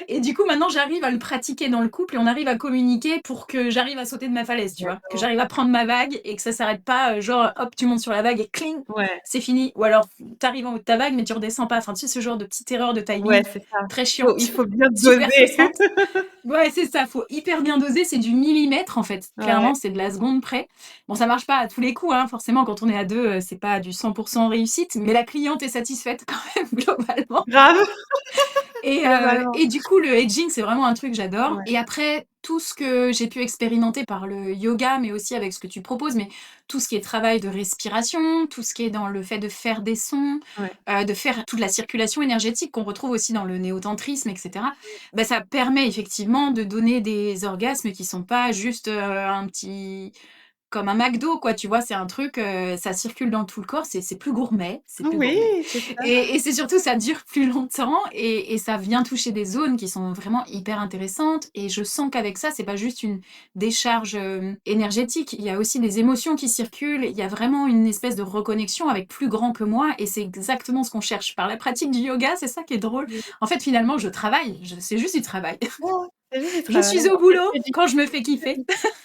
[SPEAKER 2] Et du coup, maintenant, j'arrive à le pratiquer dans le couple et on arrive à communiquer pour que j'arrive à sauter de ma falaise, tu vois? Que
[SPEAKER 1] J'adore.
[SPEAKER 2] j'arrive à prendre ma vague et que ça s'arrête pas, genre, hop, tu montes sur la vague et cling,
[SPEAKER 1] Ouais,
[SPEAKER 2] c'est fini. Ou alors, tu arrives en haut de ta vague, mais tu redescends pas. Enfin, tu sais, ce genre de petite erreur de
[SPEAKER 1] ouais,
[SPEAKER 2] timing
[SPEAKER 1] c'est ça.
[SPEAKER 2] très
[SPEAKER 1] Il
[SPEAKER 2] chiante,
[SPEAKER 1] faut bien
[SPEAKER 2] super
[SPEAKER 1] doser.
[SPEAKER 2] frustrante. Ouais, c'est ça, faut hyper bien doser, c'est du millimètre, en fait.
[SPEAKER 1] Ouais.
[SPEAKER 2] Clairement, c'est de la seconde près. Bon, ça marche pas à tous les coups, hein, forcément, quand on est à 2, c'est pas du 100 réussite, mais la cliente est satisfaite quand même globalement.
[SPEAKER 1] Grave, globalement.
[SPEAKER 2] Et du coup, le edging, c'est vraiment un truc que j'adore.
[SPEAKER 1] Ouais.
[SPEAKER 2] Et après, tout ce que j'ai pu expérimenter par le yoga, mais aussi avec ce que tu proposes, mais tout ce qui est travail de respiration, tout ce qui est dans le fait de faire des sons,
[SPEAKER 1] Ouais.
[SPEAKER 2] de faire toute la circulation énergétique qu'on retrouve aussi dans le néotantrisme, et cetera, ça permet effectivement de donner des orgasmes qui sont pas juste, un petit comme un McDo, quoi, tu vois? C'est un truc, ça circule dans tout le corps, c'est plus gourmet, c'est plus
[SPEAKER 1] Oui,
[SPEAKER 2] gourmet,
[SPEAKER 1] c'est ça.
[SPEAKER 2] et c'est surtout ça dure plus longtemps, et ça vient toucher des zones qui sont vraiment hyper intéressantes, et je sens qu'avec ça, c'est pas juste une décharge, énergétique, il y a aussi des émotions qui circulent, il y a vraiment une espèce de reconnexion avec plus grand que moi, et c'est exactement ce qu'on cherche par la pratique du yoga, c'est ça qui est drôle.
[SPEAKER 1] Oui.
[SPEAKER 2] En fait, finalement, je travaille, c'est juste du travail.
[SPEAKER 1] Oh, c'est juste du
[SPEAKER 2] Je
[SPEAKER 1] travail.
[SPEAKER 2] suis au
[SPEAKER 1] En fait,
[SPEAKER 2] boulot
[SPEAKER 1] tu fais du
[SPEAKER 2] quand je me fais kiffer.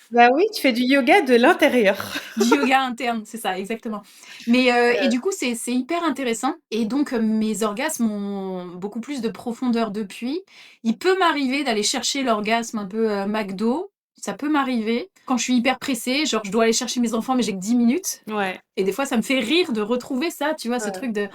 [SPEAKER 1] bah oui, tu fais du yoga de l'intérieur.
[SPEAKER 2] Du yoga interne, c'est ça, exactement. Mais et du coup, c'est hyper intéressant, et donc mes orgasmes ont beaucoup plus de profondeur depuis. Il peut m'arriver d'aller chercher l'orgasme un peu, McDo, ça peut m'arriver. Quand je suis hyper pressée, genre je dois aller chercher mes enfants, mais j'ai que 10 minutes,
[SPEAKER 1] Ouais,
[SPEAKER 2] et des fois ça me fait rire de retrouver ça, tu vois? Ce
[SPEAKER 1] ouais.
[SPEAKER 2] truc de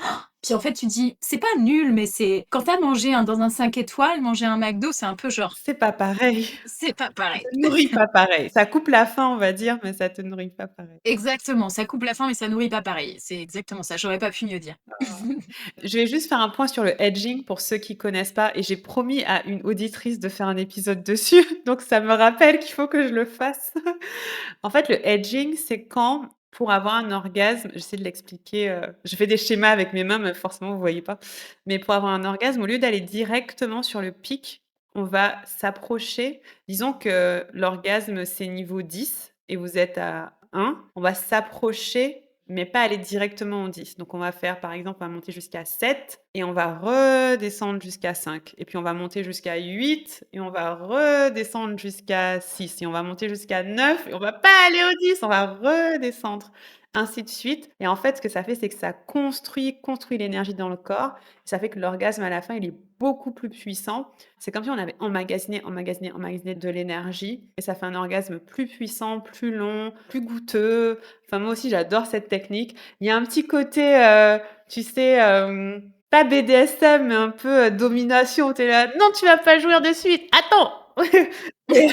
[SPEAKER 2] puis en fait tu dis c'est pas nul, mais c'est quand tu as mangé dans un 5 étoiles, manger un McDo, c'est un peu genre
[SPEAKER 1] C'est pas pareil.
[SPEAKER 2] c'est pas
[SPEAKER 1] Ça
[SPEAKER 2] pareil.
[SPEAKER 1] te nourrit pas pareil. Ça coupe la faim, on va dire, mais ça te nourrit pas pareil.
[SPEAKER 2] Exactement, ça coupe la faim, mais ça nourrit pas pareil. C'est exactement ça, j'aurais pas pu mieux dire.
[SPEAKER 1] Je vais juste faire un point sur le edging pour ceux qui connaissent pas et j'ai promis à une auditrice de faire un épisode dessus, donc ça me rappelle qu'il faut que je le fasse. En fait, le edging, c'est quand, pour avoir un orgasme, j'essaie de l'expliquer, je fais des schémas avec mes mains, mais forcément vous voyez pas. Mais pour avoir un orgasme, au lieu d'aller directement sur le pic, on va s'approcher. Disons que l'orgasme, c'est niveau 10 et vous êtes à 1, on va s'approcher, mais pas aller directement au 10. Donc on va faire, par exemple, on va monter jusqu'à 7 et on va redescendre jusqu'à 5 et puis on va monter jusqu'à 8 et on va redescendre jusqu'à 6 et on va monter jusqu'à 9 et on va pas aller au 10, on va redescendre, ainsi de suite et en fait, ce que ça fait, c'est que ça construit l'énergie dans le corps. Ça fait que l'orgasme, à la fin, il est beaucoup plus puissant. C'est comme si on avait emmagasiné de l'énergie et ça fait un orgasme plus puissant, plus long, plus goûteux. Enfin, moi aussi, j'adore cette technique. Il y a un petit côté, tu sais, pas BDSM, mais un peu, domination. Tu es là: «Non, tu vas pas jouir de suite, attends!» et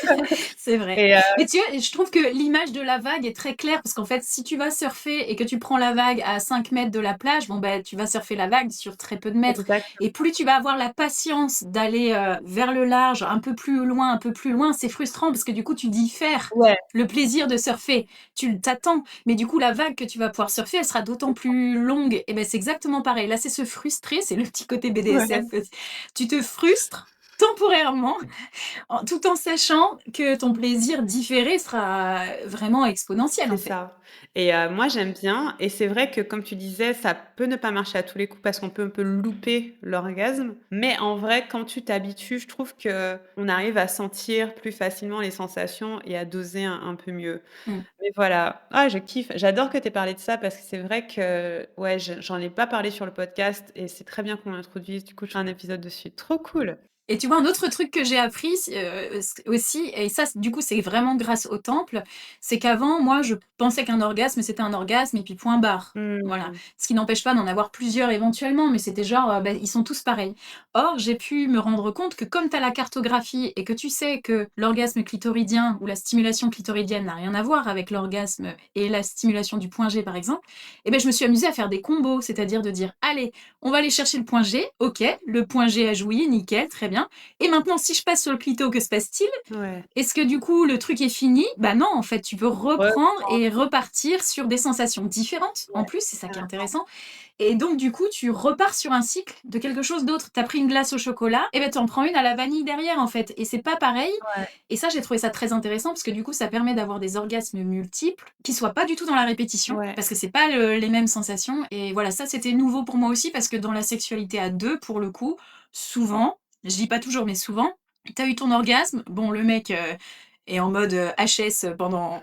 [SPEAKER 2] C'est vrai.
[SPEAKER 1] et
[SPEAKER 2] Mais tu vois, je trouve que l'image de la vague est très claire parce qu'en fait, si tu vas surfer et que tu prends la vague à 5 mètres de la plage, bon, ben, tu vas surfer la vague sur très peu de mètres.
[SPEAKER 1] exactement,
[SPEAKER 2] Et plus tu vas avoir la patience d'aller vers le large, un peu plus loin, c'est frustrant parce que du coup, tu diffères
[SPEAKER 1] ouais,
[SPEAKER 2] le plaisir de surfer. Tu t'attends, mais du coup, la vague que tu vas pouvoir surfer, elle sera d'autant plus longue. Et ben, c'est exactement pareil. Là, c'est se frustrer, c'est le petit côté BDSM.
[SPEAKER 1] ouais.
[SPEAKER 2] Tu te frustres temporairement tout en sachant que ton plaisir différé sera vraiment exponentiel,
[SPEAKER 1] C'est
[SPEAKER 2] en fait.
[SPEAKER 1] ça et moi j'aime bien et c'est vrai que comme tu disais, ça peut ne pas marcher à tous les coups parce qu'on peut un peu louper l'orgasme, mais en vrai quand tu t'habitues, je trouve qu'on arrive à sentir plus facilement les sensations et à doser un peu mieux.
[SPEAKER 2] Mmh.
[SPEAKER 1] Mais voilà, ah je kiffe, j'adore que tu aies parlé de ça parce que c'est vrai que ouais, j'en ai pas parlé sur le podcast et c'est très bien qu'on l'introduise, du coup je ferai un épisode dessus. Trop cool!
[SPEAKER 2] Et tu vois, un autre truc que j'ai appris, aussi, et ça, du coup, c'est vraiment grâce au temple, c'est qu'avant, moi, je pensais qu'un orgasme, c'était un orgasme et puis point barre. Voilà.
[SPEAKER 1] Mmh.
[SPEAKER 2] Ce qui n'empêche pas d'en avoir plusieurs éventuellement, mais c'était genre, bah, ils sont tous pareils. Or, j'ai pu me rendre compte que comme tu as la cartographie et que tu sais que l'orgasme clitoridien ou la stimulation clitoridienne n'a rien à voir avec l'orgasme et la stimulation du point G, par exemple, eh ben, je me suis amusée à faire des combos, c'est-à-dire de dire, allez, on va aller chercher le point G, ok, le point G a joui, nickel, très bien. Et maintenant, si je passe sur le clito, que se passe-t-il?
[SPEAKER 1] Ouais.
[SPEAKER 2] Est-ce que du coup, le truc est fini? Bah non, en fait, tu peux reprendre
[SPEAKER 1] Reprendre,
[SPEAKER 2] et repartir sur des sensations différentes, en
[SPEAKER 1] ouais,
[SPEAKER 2] plus, c'est ça qui est
[SPEAKER 1] carrément.
[SPEAKER 2] intéressant. Et donc, du coup, tu repars sur un cycle de quelque chose d'autre. T'as pris une glace au chocolat, et ben t'en prends une à la vanille derrière, en fait. Et c'est pas pareil.
[SPEAKER 1] Ouais,
[SPEAKER 2] Et ça, j'ai trouvé ça très intéressant parce que du coup, ça permet d'avoir des orgasmes multiples qui soient pas du tout dans la répétition,
[SPEAKER 1] ouais.
[SPEAKER 2] parce que c'est pas les mêmes sensations. Et voilà, ça, c'était nouveau pour moi aussi parce que dans la sexualité à deux, pour le coup, souvent, je dis pas toujours, mais souvent, t'as eu ton orgasme, bon, le mec est en mode HS pendant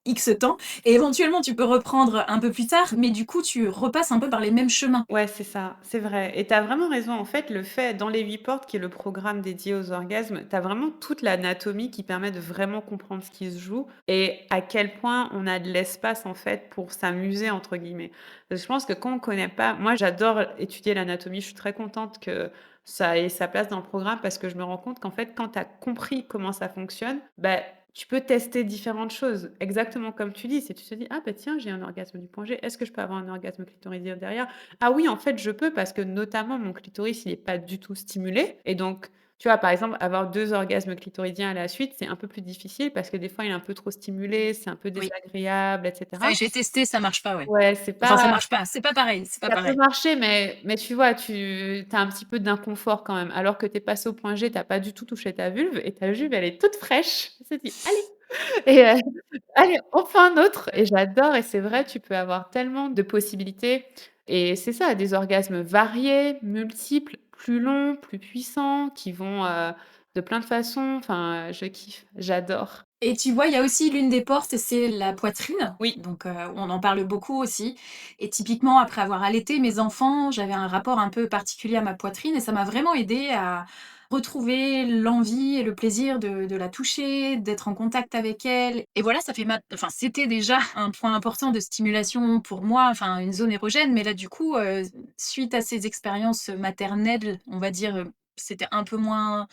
[SPEAKER 2] X temps, et éventuellement tu peux reprendre un peu plus tard, mais du coup tu repasses un peu par les mêmes chemins.
[SPEAKER 1] Ouais, c'est ça, c'est vrai et tu as vraiment raison. En fait, le fait dans les 8 portes, qui est le programme dédié aux orgasmes, tu as vraiment toute l'anatomie qui permet de vraiment comprendre ce qui se joue et à quel point on a de l'espace, en fait, pour «s'amuser» entre guillemets. Parce que je pense que quand on connaît pas moi, j'adore étudier l'anatomie. Je suis très contente que ça ait sa place dans le programme parce que je me rends compte qu'en fait, quand tu as compris comment ça fonctionne, bah, tu peux tester différentes choses. Exactement comme tu dis, c'est tu te dis: «Ah bah tiens, j'ai un orgasme du point G. Est-ce que je peux avoir un orgasme clitoridien derrière?» Ah oui, en fait, je peux parce que notamment mon clitoris, il est pas du tout stimulé et donc, tu vois, par exemple, avoir 2 orgasmes clitoridiens à la suite, c'est un peu plus difficile parce que des fois, il est un peu trop stimulé, c'est un peu
[SPEAKER 2] Oui.
[SPEAKER 1] désagréable et cetera.
[SPEAKER 2] Ouais, j'ai testé, ça marche pas, ouais.
[SPEAKER 1] Ouais, c'est
[SPEAKER 2] Enfin, ça
[SPEAKER 1] pas
[SPEAKER 2] marche pas, c'est pas pareil, c'est pas
[SPEAKER 1] ça peut
[SPEAKER 2] pareil.
[SPEAKER 1] marcher mais tu vois, tu as un petit peu d'inconfort quand même. Alors que tu es passé au point G, tu as pas du tout touché ta vulve et ta vulve, elle est toute fraîche. Tu te dis: «Allez!» et allez, on fait un autre et j'adore et c'est vrai, tu peux avoir tellement de possibilités et c'est ça, des orgasmes variés, multiples, plus longs, plus puissants, qui vont, de plein de façons. Enfin, je kiffe, j'adore.
[SPEAKER 2] Et tu vois, il y a aussi l'une des portes, c'est la poitrine.
[SPEAKER 1] Oui,
[SPEAKER 2] Donc, on en parle beaucoup aussi. Et typiquement, après avoir allaité mes enfants, j'avais un rapport un peu particulier à ma poitrine et ça m'a vraiment aidée à retrouver l'envie et le plaisir de la toucher, d'être en contact avec elle. Et voilà, ça fait enfin, c'était déjà un point important de stimulation pour moi, enfin, une zone érogène. Mais là, du coup, suite à ces expériences maternelles, on va dire, c'était un peu moins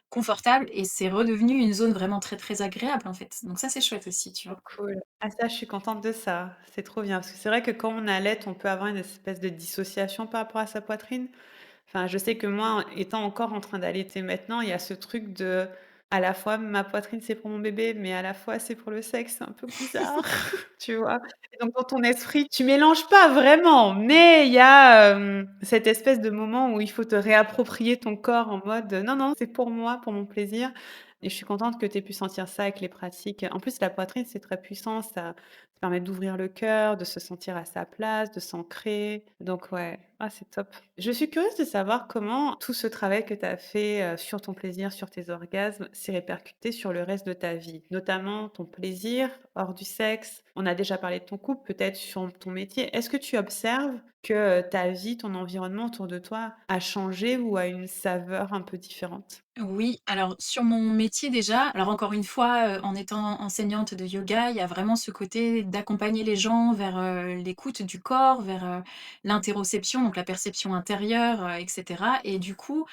[SPEAKER 2] confortable et c'est redevenu une zone vraiment très, très agréable, en fait. Donc ça, c'est chouette aussi, tu
[SPEAKER 1] trop
[SPEAKER 2] vois?
[SPEAKER 1] cool. Ah ça, je suis contente de ça. C'est trop bien parce que c'est vrai que quand on allaite, on peut avoir une espèce de dissociation par rapport à sa poitrine. Enfin, je sais que moi, étant encore en train d'allaiter maintenant, il y a ce truc de, à la fois ma poitrine c'est pour mon bébé, mais à la fois c'est pour le sexe, c'est un peu bizarre, tu vois? Et donc dans ton esprit, tu mélanges pas vraiment, mais il y a, cette espèce de moment où il faut te réapproprier ton corps en mode, «Non, non, c'est pour moi, pour mon plaisir» et je suis contente que tu aies pu sentir ça avec les pratiques. En plus, la poitrine, c'est très puissant, ça permet d'ouvrir le cœur, de se sentir à sa place, de s'ancrer. Donc ouais, ah c'est top. Je suis curieuse de savoir comment tout ce travail que tu as fait, sur ton plaisir, sur tes orgasmes, s'est répercuté sur le reste de ta vie, notamment ton plaisir hors du sexe. On a déjà parlé de ton couple, peut-être sur ton métier. Est-ce que tu observes que, ta vie, ton environnement autour de toi a changé ou a une saveur un peu différente?
[SPEAKER 2] Oui, alors sur mon métier déjà, alors encore une fois, en étant enseignante de yoga, il y a vraiment ce côté d'accompagner les gens vers, l'écoute du corps, vers, l'interoception, donc la perception intérieure, et cetera et du coup,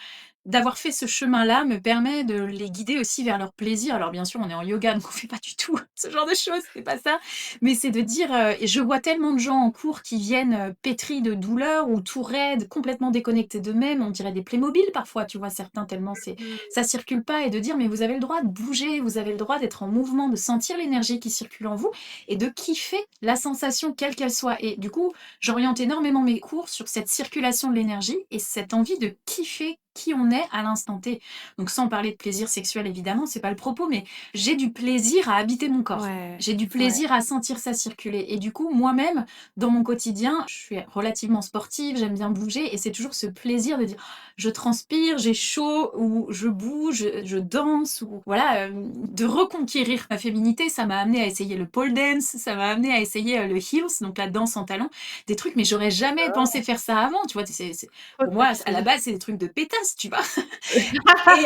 [SPEAKER 2] d'avoir fait ce chemin-là me permet de les guider aussi vers leur plaisir. Alors bien sûr, on est en yoga, donc on fait pas du tout ce genre de choses, c'est pas ça. Mais c'est de dire, et je vois tellement de gens en cours qui viennent, pétris de douleur ou tout raides, complètement déconnectés d'eux-mêmes, on dirait des Playmobil parfois, tu vois? Certains tellement c'est
[SPEAKER 1] Mmh.
[SPEAKER 2] ça circule pas et de dire: «Mais vous avez le droit de bouger, vous avez le droit d'être en mouvement, de sentir l'énergie qui circule en vous et de kiffer la sensation quelle qu'elle soit» et du coup, j'oriente énormément mes cours sur cette circulation de l'énergie et cette envie de kiffer qui on est à l'instant T. Donc sans parler de plaisir sexuel évidemment, c'est pas le propos, mais j'ai du plaisir à habiter mon corps.
[SPEAKER 1] Ouais,
[SPEAKER 2] J'ai du
[SPEAKER 1] ouais.
[SPEAKER 2] plaisir à sentir ça circuler et du coup, moi-même, dans mon quotidien, je suis relativement sportive, j'aime bien bouger et c'est toujours ce plaisir de dire: «Je transpire, j'ai chaud» ou «Je bouge, je danse» ou voilà, de reconquérir ma féminité. Ça m'a amené à essayer le pole dance, ça m'a amené à essayer, le heels, donc la danse en talons, des trucs mais j'aurais jamais pensé faire ça avant, tu vois? C'est
[SPEAKER 1] Trop
[SPEAKER 2] pour moi, à la
[SPEAKER 1] sexy.
[SPEAKER 2] base, c'est des trucs de pétasse, tu vois? Et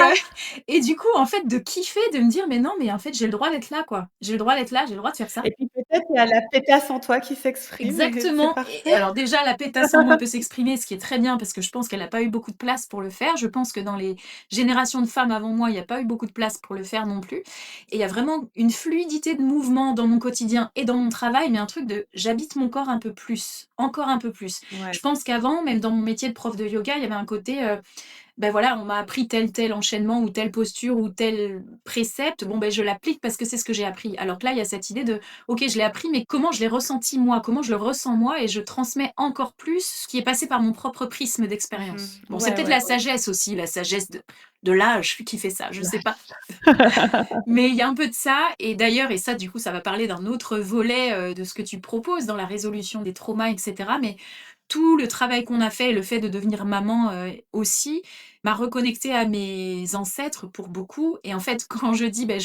[SPEAKER 2] et du coup, en fait, de kiffer, de me dire: «Mais non, mais en fait, j'ai le droit d'être là, quoi. J'ai le droit d'être là, j'ai le droit de faire ça».
[SPEAKER 1] Et puis peut-être il y a la pétasse en toi qui s'exprime et c'est
[SPEAKER 2] Exactement et
[SPEAKER 1] parfait.
[SPEAKER 2] alors déjà la pétasse en moi peut s'exprimer, ce qui est très bien parce que je pense qu'elle a pas eu beaucoup de place pour le faire. Je pense que dans les générations de femmes avant moi, il y a pas eu beaucoup de place pour le faire non plus et il y a vraiment une fluidité de mouvement dans mon quotidien et dans mon travail, mais un truc de j'habite mon corps un peu plus, encore un peu plus.
[SPEAKER 1] Ouais.
[SPEAKER 2] Je pense qu'avant, même dans mon métier de prof de yoga, il y avait un côté, ben voilà, on m'a appris tel enchaînement ou telle posture ou tel précepte, bon ben je l'applique parce que c'est ce que j'ai appris. Alors que là, il y a cette idée de: «OK, je l'ai appris, mais comment je l'ai ressenti moi? Comment je le ressens moi?» et je transmets encore plus ce qui est passé par mon propre prisme
[SPEAKER 1] Mmh.
[SPEAKER 2] d'expérience. Bon, c'est
[SPEAKER 1] Ouais,
[SPEAKER 2] peut-être
[SPEAKER 1] ouais,
[SPEAKER 2] la
[SPEAKER 1] ouais.
[SPEAKER 2] sagesse aussi, la sagesse de l'âge qui fait ça, je sais pas.
[SPEAKER 1] Lâche.
[SPEAKER 2] Mais il y a un peu de ça et d'ailleurs et ça du coup ça va parler d'un autre volet, de ce que tu proposes dans la résolution des traumas et cetera, mais tout le travail qu'on a fait et le fait de devenir maman, aussi, m'a reconnectée à mes ancêtres pour beaucoup et en fait quand je dis: «Beh,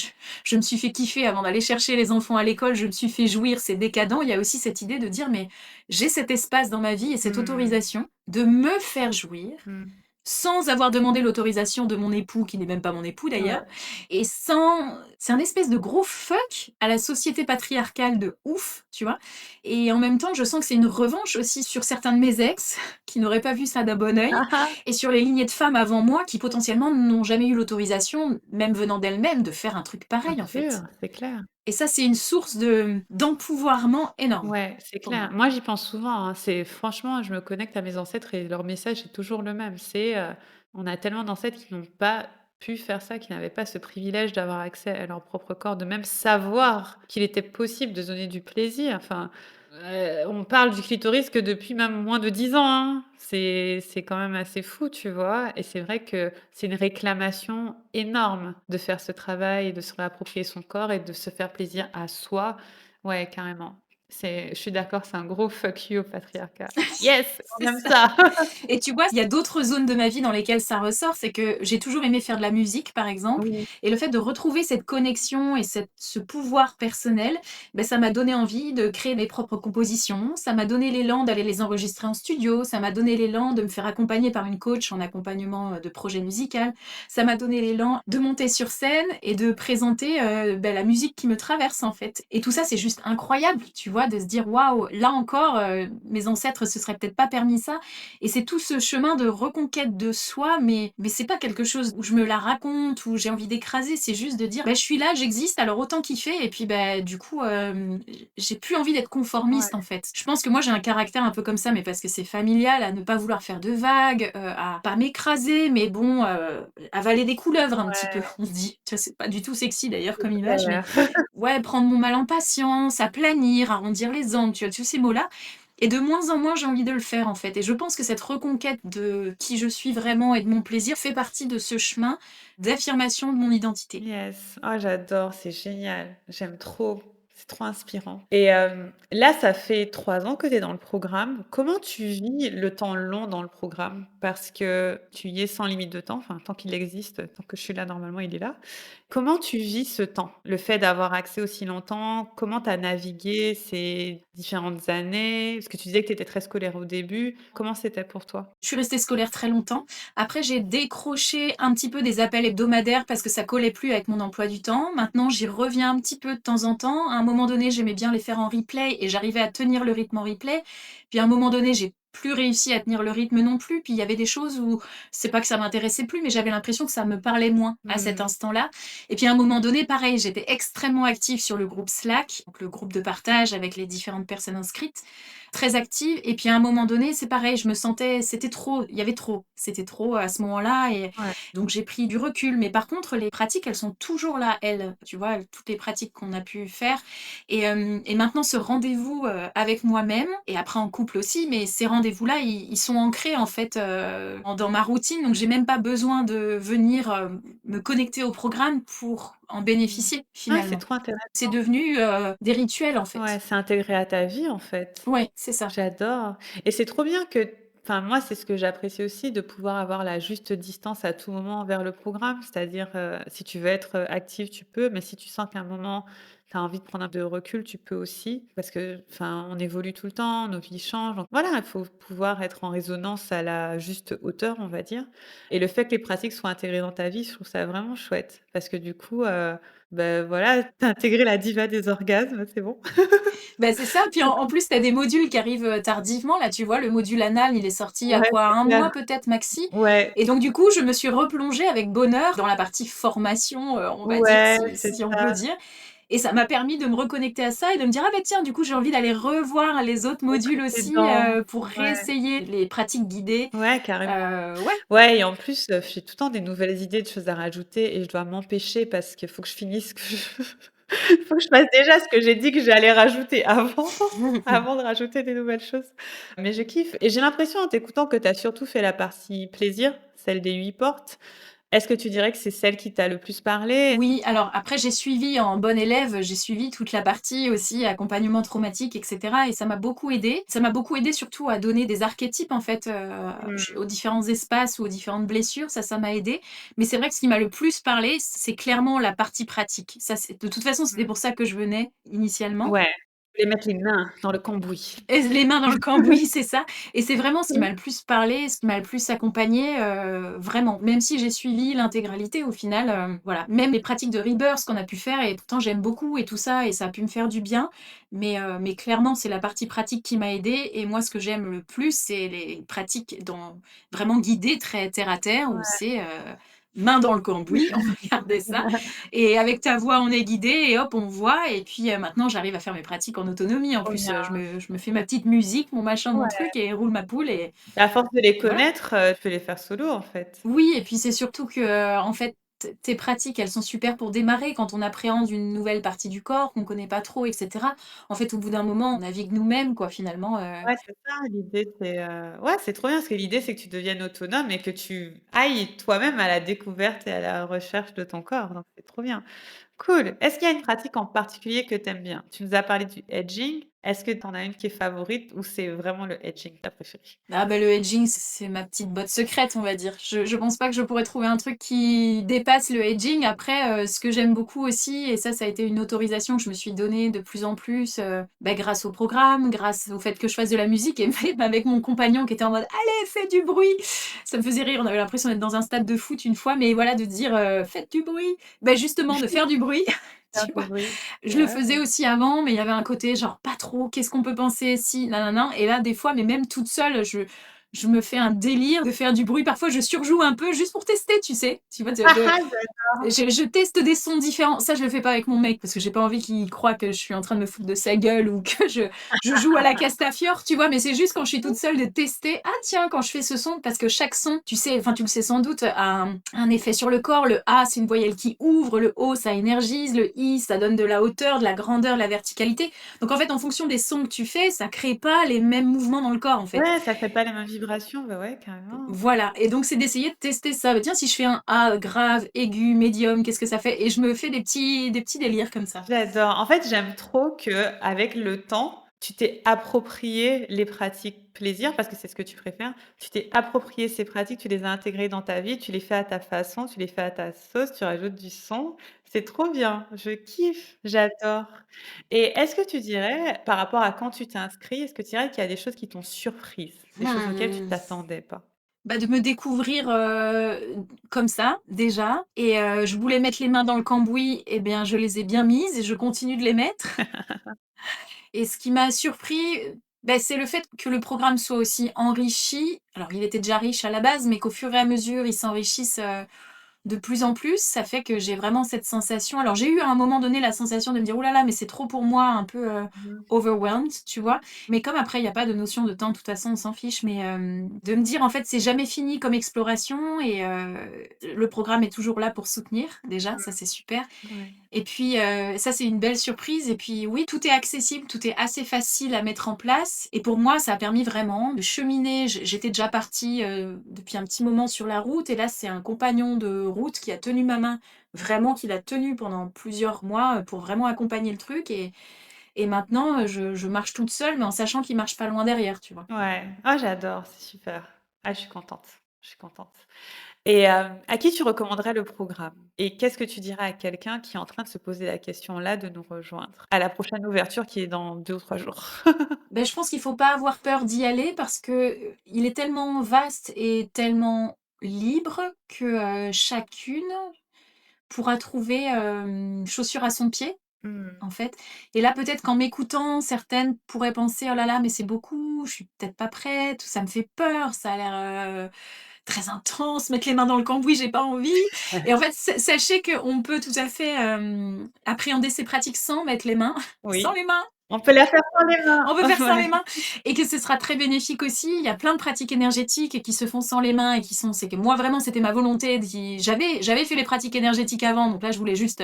[SPEAKER 2] je me suis fait kiffer avant d'aller chercher les enfants à l'école, je me suis fait jouir, c'est décadent», il y a aussi cette idée de dire: «Mais j'ai cet espace dans ma vie et cette
[SPEAKER 1] Mmh.
[SPEAKER 2] autorisation de me faire jouir
[SPEAKER 1] Mmh.
[SPEAKER 2] sans avoir demandé l'autorisation de mon époux, qui n'est même pas mon époux d'ailleurs,
[SPEAKER 1] Ouais.
[SPEAKER 2] et sans c'est un espèce de gros fuck à la société patriarcale de ouf, tu vois? Et en même temps, je sens que c'est une revanche aussi sur certains de mes ex, qui n'auraient pas vu ça d'un bon œil,
[SPEAKER 1] Ah ah!
[SPEAKER 2] et sur les lignées de femmes avant moi, qui potentiellement n'ont jamais eu l'autorisation, même venant d'elles-mêmes, de faire un truc
[SPEAKER 1] Bien
[SPEAKER 2] pareil, en
[SPEAKER 1] sûr,
[SPEAKER 2] fait.
[SPEAKER 1] c'est clair.
[SPEAKER 2] Et ça, c'est une source d'empouvoirment énorme
[SPEAKER 1] Ouais, c'est
[SPEAKER 2] pour moi.
[SPEAKER 1] clair. Moi, j'y pense souvent, hein. C'est franchement, je me connecte à mes ancêtres et leur message est toujours le même. On a tellement d'ancêtres qui n'ont pas pu faire ça, qui n'avaient pas ce privilège d'avoir accès à leur propre corps, de même savoir qu'il était possible de se donner du plaisir. Enfin, on parle du clitoris que depuis même moins de 10 ans, hein. C'est quand même assez fou, tu vois? Et c'est vrai que c'est une réclamation énorme de faire ce travail et de se réapproprier son corps et de se faire plaisir à soi. Ouais, carrément. Je suis d'accord, c'est un gros fuck you au patriarcat. Yes, on
[SPEAKER 2] C'est
[SPEAKER 1] aime
[SPEAKER 2] ça.
[SPEAKER 1] ça.
[SPEAKER 2] Et tu vois, il y a d'autres zones de ma vie dans lesquelles ça ressort, c'est que j'ai toujours aimé faire de la musique, par exemple,
[SPEAKER 1] Oui.
[SPEAKER 2] et le fait de retrouver cette connexion et ce pouvoir personnel, ben ça m'a donné envie de créer mes propres compositions, ça m'a donné l'élan d'aller les enregistrer en studio, ça m'a donné l'élan de me faire accompagner par une coach en accompagnement, de projet musical, ça m'a donné l'élan de monter sur scène et de présenter, la musique qui me traverse, en fait. Et tout ça, c'est juste incroyable, tu vois? De se dire: «Waouh, là encore, mes ancêtres se seraient peut-être pas permis ça», et c'est tout ce chemin de reconquête de soi, mais c'est pas quelque chose où je me la raconte, où j'ai envie d'écraser, c'est juste de dire: «Bah, je suis là, j'existe, alors autant kiffer» et puis, bah, du coup, j'ai plus envie d'être conformiste, en
[SPEAKER 1] Ouais,
[SPEAKER 2] fait. Je pense que moi, j'ai un caractère un peu comme ça, mais parce que c'est familial, à ne pas vouloir faire de vagues, à pas m'écraser, mais bon, avaler des couleuvres un petit peu,
[SPEAKER 1] ouais,
[SPEAKER 2] on se dit. Tu vois, c'est pas du tout sexy d'ailleurs
[SPEAKER 1] c'est
[SPEAKER 2] comme image, mais
[SPEAKER 1] clair.
[SPEAKER 2] ouais, prendre mon mal en patience, aplanir, arrondir les angles, tu vois, tous ces mots-là et de moins en moins, j'ai envie de le faire, en fait et je pense que cette reconquête de qui je suis vraiment et de mon plaisir fait partie de ce chemin d'affirmation de mon identité.
[SPEAKER 1] Yes. Oh, j'adore, c'est génial. J'aime trop. C'est trop inspirant et là, ça fait 3 ans que tu es dans le programme. Comment tu vis le temps long dans le programme? Parce que tu y es sans limite de temps, enfin, tant qu'il existe, tant que je suis là, normalement, il est là. Comment tu vis ce temps? Le fait d'avoir accès aussi longtemps, comment tu as navigué ces différentes années? Parce que tu disais que tu étais très scolaire au début. Comment c'était pour toi?
[SPEAKER 2] Je suis restée scolaire très longtemps. Après, j'ai décroché un petit peu des appels hebdomadaires parce que ça collait plus avec mon emploi du temps. Maintenant, j'y reviens un petit peu de temps en temps. À un moment donné, j'aimais bien les faire en replay et j'arrivais à tenir le rythme en replay. Puis à un moment donné, j'ai plus réussi à tenir le rythme non plus. Puis il y avait des choses où c'est pas que ça m'intéressait plus, mais j'avais l'impression que ça me parlait moins à cet
[SPEAKER 1] Mmh.
[SPEAKER 2] instant-là. Et puis à un moment donné, pareil, j'étais extrêmement active sur le groupe Slack, donc le groupe de partage avec les différentes personnes inscrites, très active. Et puis à un moment donné, c'est pareil, je me sentais, c'était trop, il y avait trop, c'était trop à ce moment-là. Et
[SPEAKER 1] Ouais.
[SPEAKER 2] donc j'ai pris du recul. Mais par contre, les pratiques, elles sont toujours là, elles, tu vois, toutes les pratiques qu'on a pu faire. Et maintenant, ce rendez-vous avec moi-même, et après en couple aussi, mais ces rendez-vous-là, ils sont ancrés en fait dans ma routine. Donc j'ai même pas besoin de venir me connecter au programme pour en
[SPEAKER 1] Mmh.
[SPEAKER 2] bénéficier
[SPEAKER 1] Ouais, c'est
[SPEAKER 2] finalement.
[SPEAKER 1] trop
[SPEAKER 2] C'est
[SPEAKER 1] intéressant.
[SPEAKER 2] devenu des rituels en
[SPEAKER 1] Ouais,
[SPEAKER 2] fait.
[SPEAKER 1] c'est intégré à ta vie, en fait.
[SPEAKER 2] Ouais, c'est ça.
[SPEAKER 1] J'adore et c'est trop bien que enfin, moi, c'est ce que j'apprécie aussi de pouvoir avoir la juste distance à tout moment vers le programme. C'est-à-dire, si tu veux être, active, tu peux, mais si tu sens qu'à un moment, tu as envie de prendre un peu de recul, tu peux aussi. Parce que, enfin, on évolue tout le temps, nos vies changent, donc voilà, il faut pouvoir être en résonance à la juste hauteur, on va dire et le fait que les pratiques soient intégrées dans ta vie, je trouve ça vraiment chouette parce que du coup, voilà, tu as intégré la diva des orgasmes, c'est bon.
[SPEAKER 2] Bah, c'est ça, puis en plus, tu as des modules qui arrivent, tardivement. Là, tu vois, le module anal, il est sorti il y a
[SPEAKER 1] Ouais,
[SPEAKER 2] quoi?
[SPEAKER 1] c'est
[SPEAKER 2] Un
[SPEAKER 1] clair.
[SPEAKER 2] mois peut-être maxi?
[SPEAKER 1] Ouais,
[SPEAKER 2] Et donc du coup, je me suis replongée avec bonheur dans la partie formation, on va dire,
[SPEAKER 1] ouais, c'est
[SPEAKER 2] si on peut
[SPEAKER 1] ça,
[SPEAKER 2] dire. Et ça m'a permis de me reconnecter à ça et de me dire: «Ah bah tiens, du coup, j'ai envie d'aller revoir les autres
[SPEAKER 1] être
[SPEAKER 2] modules aussi,
[SPEAKER 1] dedans.
[SPEAKER 2] pour
[SPEAKER 1] Ouais,
[SPEAKER 2] réessayer les pratiques guidées».
[SPEAKER 1] ouais, carrément.
[SPEAKER 2] Ouais.
[SPEAKER 1] Ouais et en plus, j'ai tout le temps des nouvelles idées de choses à rajouter et je dois m'empêcher parce qu'il faut que je finisse ce que je faut que je fasse déjà ce que j'ai dit que j'allais rajouter avant, avant de rajouter des nouvelles choses. Mais je kiffe et j'ai l'impression en t'écoutant que tu as surtout fait la partie plaisir, celle des 8 portes. Est-ce que tu dirais que c'est celle qui t'a le plus parlé?
[SPEAKER 2] Oui, alors après j'ai suivi en bonne élève, j'ai suivi toute la partie aussi accompagnement traumatique et cetera et ça m'a beaucoup aidée. Ça m'a beaucoup aidée surtout à donner des archétypes en fait,
[SPEAKER 1] Mmh,
[SPEAKER 2] aux différents espaces ou aux différentes blessures, ça m'a aidée. Mais c'est vrai que ce qui m'a le plus parlé, c'est clairement la partie pratique. Ça c'est de toute façon, c'était
[SPEAKER 1] mmh.
[SPEAKER 2] pour ça que je venais initialement.
[SPEAKER 1] Ouais, je voulais mettre les mains dans le cambouis.
[SPEAKER 2] Et les mains dans le cambouis, c'est ça. Et c'est vraiment ce qui m'a le plus parlé, ce qui m'a le plus accompagnée, vraiment. Même si j'ai suivi l'intégralité au final, voilà. Même les pratiques de rebirth qu'on a pu faire et pourtant j'aime beaucoup et tout ça et ça a pu me faire du bien. Mais clairement, c'est la partie pratique qui m'a aidée et moi, ce que j'aime le plus, c'est les pratiques dans vraiment guidées, très terre à terre, où
[SPEAKER 1] Ouais.
[SPEAKER 2] c'est, main dans le cambouis, on va regarder ça et avec ta voix, on est guidé et hop, on voit. Et puis maintenant, j'arrive à faire mes pratiques en autonomie. En
[SPEAKER 1] Trop
[SPEAKER 2] plus,
[SPEAKER 1] bien.
[SPEAKER 2] je me fais ma petite musique, mon machin, mon
[SPEAKER 1] Ouais.
[SPEAKER 2] truc et roule ma poule
[SPEAKER 1] À force de les
[SPEAKER 2] et voilà.
[SPEAKER 1] connaître, tu peux les faire solo, en fait.
[SPEAKER 2] Oui, et puis c'est surtout que, en fait, tes pratiques, elles sont super pour démarrer quand on appréhende une nouvelle partie du corps qu'on connaît pas trop, et cetera. En fait, au bout d'un moment, on navigue nous-mêmes, quoi, finalement.
[SPEAKER 1] Ouais, c'est ça l'idée, c'est, ouais, c'est trop bien parce que l'idée, c'est que tu deviennes autonome et que tu ailles toi-même à la découverte et à la recherche de ton corps, donc c'est trop bien. Cool. Est-ce qu'il y a une pratique en particulier que tu aimes bien? Tu nous as parlé du edging. Est-ce que tu en as une qui est favorite ou c'est vraiment le edging ta préférée?
[SPEAKER 2] Ah bah, le hedging, c'est ma petite botte secrète, on va dire. Je pense pas que je pourrais trouver un truc qui dépasse le hedging. Après, ce que j'aime beaucoup aussi, et ça a été une autorisation que je me suis donnée de plus en plus, bah, grâce au programme, grâce au fait que je fasse de la musique et même avec mon compagnon qui était en mode: «Allez, fais du bruit!» Ça me faisait rire, on avait l'impression d'être dans un stade de foot une fois, mais voilà, de dire, «Faites du bruit!» Bah, justement, de faire du bruit,
[SPEAKER 1] Faire
[SPEAKER 2] tu
[SPEAKER 1] du
[SPEAKER 2] vois?
[SPEAKER 1] bruit.
[SPEAKER 2] Je le
[SPEAKER 1] Ouais.
[SPEAKER 2] faisais aussi avant, mais il y avait un côté genre pas trop, qu'est-ce qu'on peut penser si, nanana. Et là, des fois, mais même toute seule, je me fais un délire de faire du bruit. Parfois, je surjoue un peu juste pour tester, tu sais. Tu vois,
[SPEAKER 1] Ah ah, j'adore.
[SPEAKER 2] je teste des sons différents. Ça, je le fais pas avec mon mec parce que j'ai pas envie qu'il croie que je suis en train de me foutre de sa gueule ou que je joue à la Castafiore, tu vois. Mais c'est juste quand je suis toute seule de tester. Ah tiens, quand je fais ce son, parce que chaque son, tu sais, enfin tu le sais sans doute, a un effet sur le corps. Le A, c'est une voyelle qui ouvre. Le O, ça énergise. Le I, ça donne de la hauteur, de la grandeur, de la verticalité. Donc en fait, en fonction des sons que tu fais, ça crée pas les mêmes mouvements dans le corps en fait.
[SPEAKER 1] Ouais, ça fait pas les mêmes vibrations, bah ouais, carrément.
[SPEAKER 2] Voilà, et donc c'est d'essayer de tester ça. Bah, tiens, si je fais un A grave, aigu, médium, qu'est-ce que ça fait? Et je me fais des petits délires comme ça.
[SPEAKER 1] J'adore. En fait, j'aime trop qu'avec le temps, tu t'es approprié les pratiques plaisir parce que c'est ce que tu préfères. Tu t'es approprié ces pratiques, tu les as intégrées dans ta vie, tu les fais à ta façon, tu les fais à ta sauce, tu rajoutes du son. C'est trop bien, je kiffe, j'adore. Et est-ce que tu dirais, par rapport à quand tu t'es inscrit, est-ce que tu dirais qu'il y a des choses qui t'ont surprise? Des choses auxquelles tu
[SPEAKER 2] Mmh.
[SPEAKER 1] t'attendais pas?
[SPEAKER 2] Bah, de me découvrir, comme ça, déjà, et je voulais mettre les mains dans le cambouis, et bien, je les ai bien mises et je continue de les mettre. Et ce qui m'a surpris, c'est le fait que le programme soit aussi enrichi. Alors, il était déjà riche à la base, mais qu'au fur et à mesure, il s'enrichisse, de plus en plus. Ça fait que j'ai vraiment cette sensation. Alors, j'ai eu à un moment donné la sensation de me dire: «Ouh là là, mais c'est trop pour moi», un peu,
[SPEAKER 1] Mmh.
[SPEAKER 2] overwhelmed, tu vois? Mais comme après il y a pas de notion de temps, de toute façon, on s'en fiche, mais de me dire, en fait, c'est jamais fini comme exploration, et le programme est toujours là pour soutenir, déjà, ça, c'est super.
[SPEAKER 1] Ouais.
[SPEAKER 2] Et puis, ça, c'est une belle surprise, et puis, oui, tout est accessible, tout est assez facile à mettre en place, et pour moi, ça a permis vraiment de cheminer. J'étais déjà partie, depuis un petit moment sur la route, et là, c'est un compagnon de route qui a tenu ma main, vraiment qui l'a tenue pendant plusieurs mois, pour vraiment accompagner le truc, et maintenant, je marche toute seule, mais en sachant qu'il marche pas loin derrière, tu vois?
[SPEAKER 1] Ouais. Ah, j'adore, c'est super. Ah, je suis contente, je suis contente. Et à qui tu recommanderais le programme? Et qu'est-ce que tu dirais à quelqu'un qui est en train de se poser la question là, de nous rejoindre? À la prochaine ouverture qui est dans 2 ou 3 jours.
[SPEAKER 2] Je pense qu'il faut pas avoir peur d'y aller parce que, il est tellement vaste et tellement libre que, chacune pourra trouver, chaussure à son pied,
[SPEAKER 1] Mmh.
[SPEAKER 2] en fait. Et là, peut-être qu'en m'écoutant, certaines pourraient penser: «Oh là là, mais c'est beaucoup, je suis peut-être pas prête, ou ça me fait peur, ça a l'air, très intense, mettre les mains dans le cambouis, j'ai pas envie». Et en fait, sachez qu'on peut tout à fait, appréhender ces pratiques sans mettre les mains, sans
[SPEAKER 1] Oui,
[SPEAKER 2] les mains.
[SPEAKER 1] on peut la faire sans les mains.
[SPEAKER 2] On peut faire sans les
[SPEAKER 1] Ouais.
[SPEAKER 2] mains, et que ce sera très bénéfique aussi. Il y a plein de pratiques énergétiques qui se font sans les mains, et qui sont c'est que moi vraiment c'était ma volonté j'avais fait les pratiques énergétiques avant, donc là je voulais juste,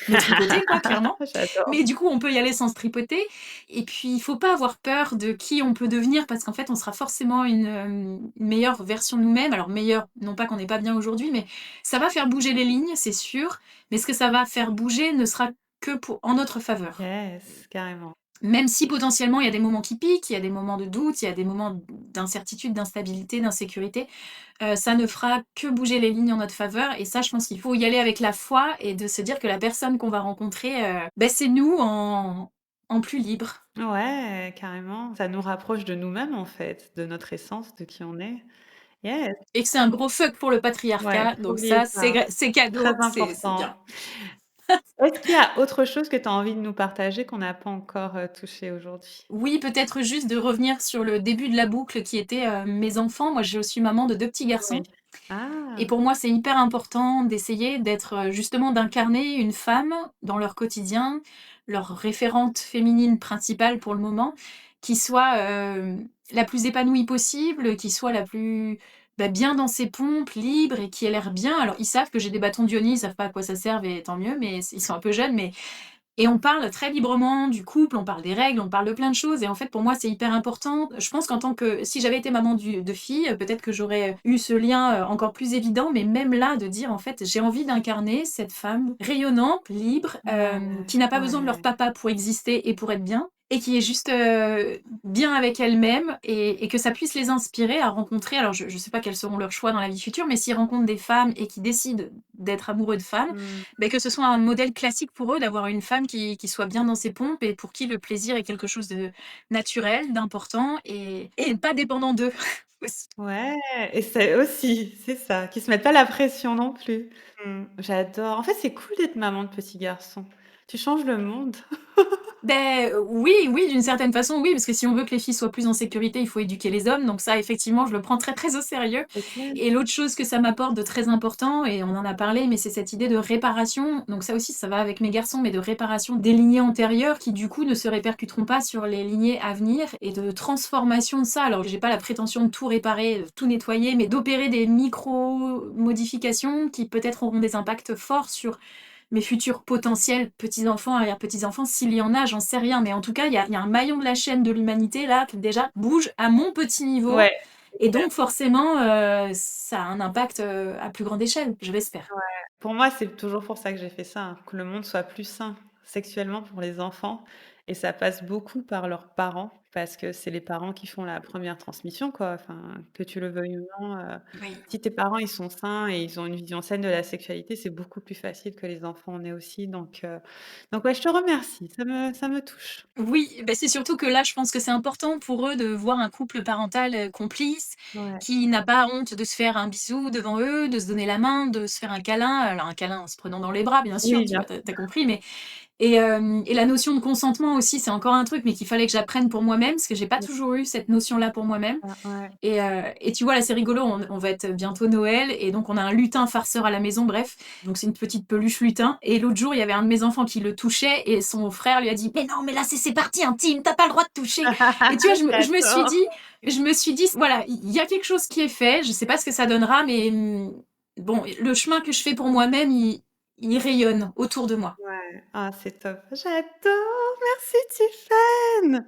[SPEAKER 2] me tripoter quoi, clairement.
[SPEAKER 1] J'adore.
[SPEAKER 2] Mais du coup, on peut y aller sans se tripoter, et puis il faut pas avoir peur de qui on peut devenir, parce qu'en fait, on sera forcément une meilleure version de nous-mêmes. Alors meilleure, non pas qu'on n'est pas bien aujourd'hui, mais ça va faire bouger les lignes, c'est sûr, mais ce que ça va faire bouger ne sera que pour en notre faveur.
[SPEAKER 1] Yes, carrément.
[SPEAKER 2] Même si potentiellement il y a des moments qui piquent, il y a des moments de doute, il y a des moments d'incertitude, d'instabilité, d'insécurité, ça ne fera que bouger les lignes en notre faveur, et ça, je pense qu'il faut y aller avec la foi, et de se dire que la personne qu'on va rencontrer, c'est nous en plus libre.
[SPEAKER 1] Ouais, carrément. Ça nous rapproche de nous-mêmes, en fait, de notre essence, de qui on est. Yes,
[SPEAKER 2] Et que c'est un gros fuck pour le
[SPEAKER 1] ouais,
[SPEAKER 2] patriarcat,
[SPEAKER 1] faut
[SPEAKER 2] donc
[SPEAKER 1] oublier
[SPEAKER 2] ça,
[SPEAKER 1] ça.
[SPEAKER 2] c'est
[SPEAKER 1] Très
[SPEAKER 2] cadeau, c'est bien.
[SPEAKER 1] important. Est-ce qu'il y a autre chose que tu as envie de nous partager qu'on n'a pas encore, touché aujourd'hui?
[SPEAKER 2] Oui, peut-être juste de revenir sur le début de la boucle qui était, mes enfants. Moi, je suis maman de 2 petits
[SPEAKER 1] Oui.
[SPEAKER 2] garçons. Et
[SPEAKER 1] Ah!
[SPEAKER 2] pour moi, c'est hyper important d'essayer d'être, justement d'incarner une femme dans leur quotidien, leur référente féminine principale pour le moment, qui soit, la plus épanouie possible, qui soit la plus, bien dans ses pompes, libre, et qui ait l'air bien. Alors ils savent que j'ai des bâtons d'Ioni, ils savent pas à quoi ça serve, et tant mieux, mais ils sont un peu jeunes, mais et on parle très librement du couple, on parle des règles, on parle de plein de choses, et en fait, pour moi, c'est hyper important. Je pense qu'en tant que si j'avais été maman de filles, peut-être que j'aurais eu ce lien, encore plus évident, mais même là, de dire, en fait: «J'ai envie d'incarner cette femme rayonnante, libre,
[SPEAKER 1] Ouais,
[SPEAKER 2] qui n'a pas besoin de leur
[SPEAKER 1] ouais.
[SPEAKER 2] papa pour exister et pour être bien, et qui est juste, bien avec elle-même», et que ça puisse les inspirer à rencontrer, alors je sais pas quels seront leurs choix dans la vie future, mais s'ils rencontrent des femmes et qui décident d'être amoureux de femmes,
[SPEAKER 1] Mmh.
[SPEAKER 2] que ce soit un modèle classique pour eux, d'avoir une femme qui soit bien dans ses pompes, et pour qui le plaisir est quelque chose de naturel, d'important, et pas dépendant d'eux aussi.
[SPEAKER 1] Ouais et c'est aussi, c'est ça, qu'ils se mettent pas la pression non plus. Mmh, j'adore. En fait, c'est cool d'être maman de petit garçon. Tu changes le monde.
[SPEAKER 2] Oui, oui, d'une certaine façon, oui, parce que si on veut que les filles soient plus en sécurité, il faut éduquer les hommes, donc ça, effectivement, je le prends très, très au sérieux.
[SPEAKER 1] C'est clair.
[SPEAKER 2] Et l'autre chose que ça m'apporte de très important, et on en a parlé, mais c'est cette idée de réparation, donc ça aussi, ça va avec mes garçons, mais de réparation des lignées antérieures qui, du coup, ne se répercuteront pas sur les lignées à venir, et de transformation de ça. Alors, j'ai pas la prétention de tout réparer, de tout nettoyer, mais d'opérer des micro-modifications qui peut-être auront des impacts forts sur mes futurs potentiels petits-enfants, arrière-petits-enfants, s'il y en a, j'en sais rien. Mais en tout cas, il y a un maillon de la chaîne de l'humanité là qui déjà bouge à mon petit niveau,
[SPEAKER 1] Ouais.
[SPEAKER 2] et donc forcément, ça a un impact, à plus grande échelle, je l'espère.
[SPEAKER 1] Pour moi, c'est toujours pour ça que j'ai fait ça, hein, que le monde soit plus sain sexuellement pour les enfants et ça passe beaucoup par leurs parents parce que c'est les parents qui font la première transmission, quoi. Enfin, que tu le veuilles ou non,
[SPEAKER 2] Oui.
[SPEAKER 1] si tes parents, ils sont sains et ils ont une vision saine de la sexualité, c'est beaucoup plus facile que les enfants en aient aussi donc ouais, je te remercie, ça me touche.
[SPEAKER 2] Oui, bah, c'est surtout que là, je pense que c'est important pour eux de voir un couple parental, complice,
[SPEAKER 1] Ouais.
[SPEAKER 2] qui n'a pas honte de se faire un bisou devant eux, de se donner la main, de se faire un câlin. Alors un câlin en se prenant dans les bras, bien sûr,
[SPEAKER 1] Oui,
[SPEAKER 2] tu
[SPEAKER 1] bien
[SPEAKER 2] vois? Tu
[SPEAKER 1] sûr.
[SPEAKER 2] as compris, mais et la notion de consentement aussi, c'est encore un truc, mais qu'il fallait que j'apprenne pour moi-même, parce que j'ai pas
[SPEAKER 1] Oui,
[SPEAKER 2] toujours eu cette notion-là pour moi-même.
[SPEAKER 1] ouais.
[SPEAKER 2] Et tu vois, là, c'est rigolo, on va être bientôt Noël, et donc on a un lutin farceur à la maison, bref. Donc c'est une petite peluche lutin. Et l'autre jour, il y avait un de mes enfants qui le touchait, et son frère lui a dit: «Mais non, mais là, c'est parties intimes, t'as pas le droit de toucher.» Et tu vois,
[SPEAKER 1] J'adore.
[SPEAKER 2] je me suis dit, voilà, il y a quelque chose qui est fait, je sais pas ce que ça donnera, mais bon, le chemin que je fais pour moi-même, il rayonne autour de moi.
[SPEAKER 1] Ouais, ah, c'est top. J'adore, merci Tiffane.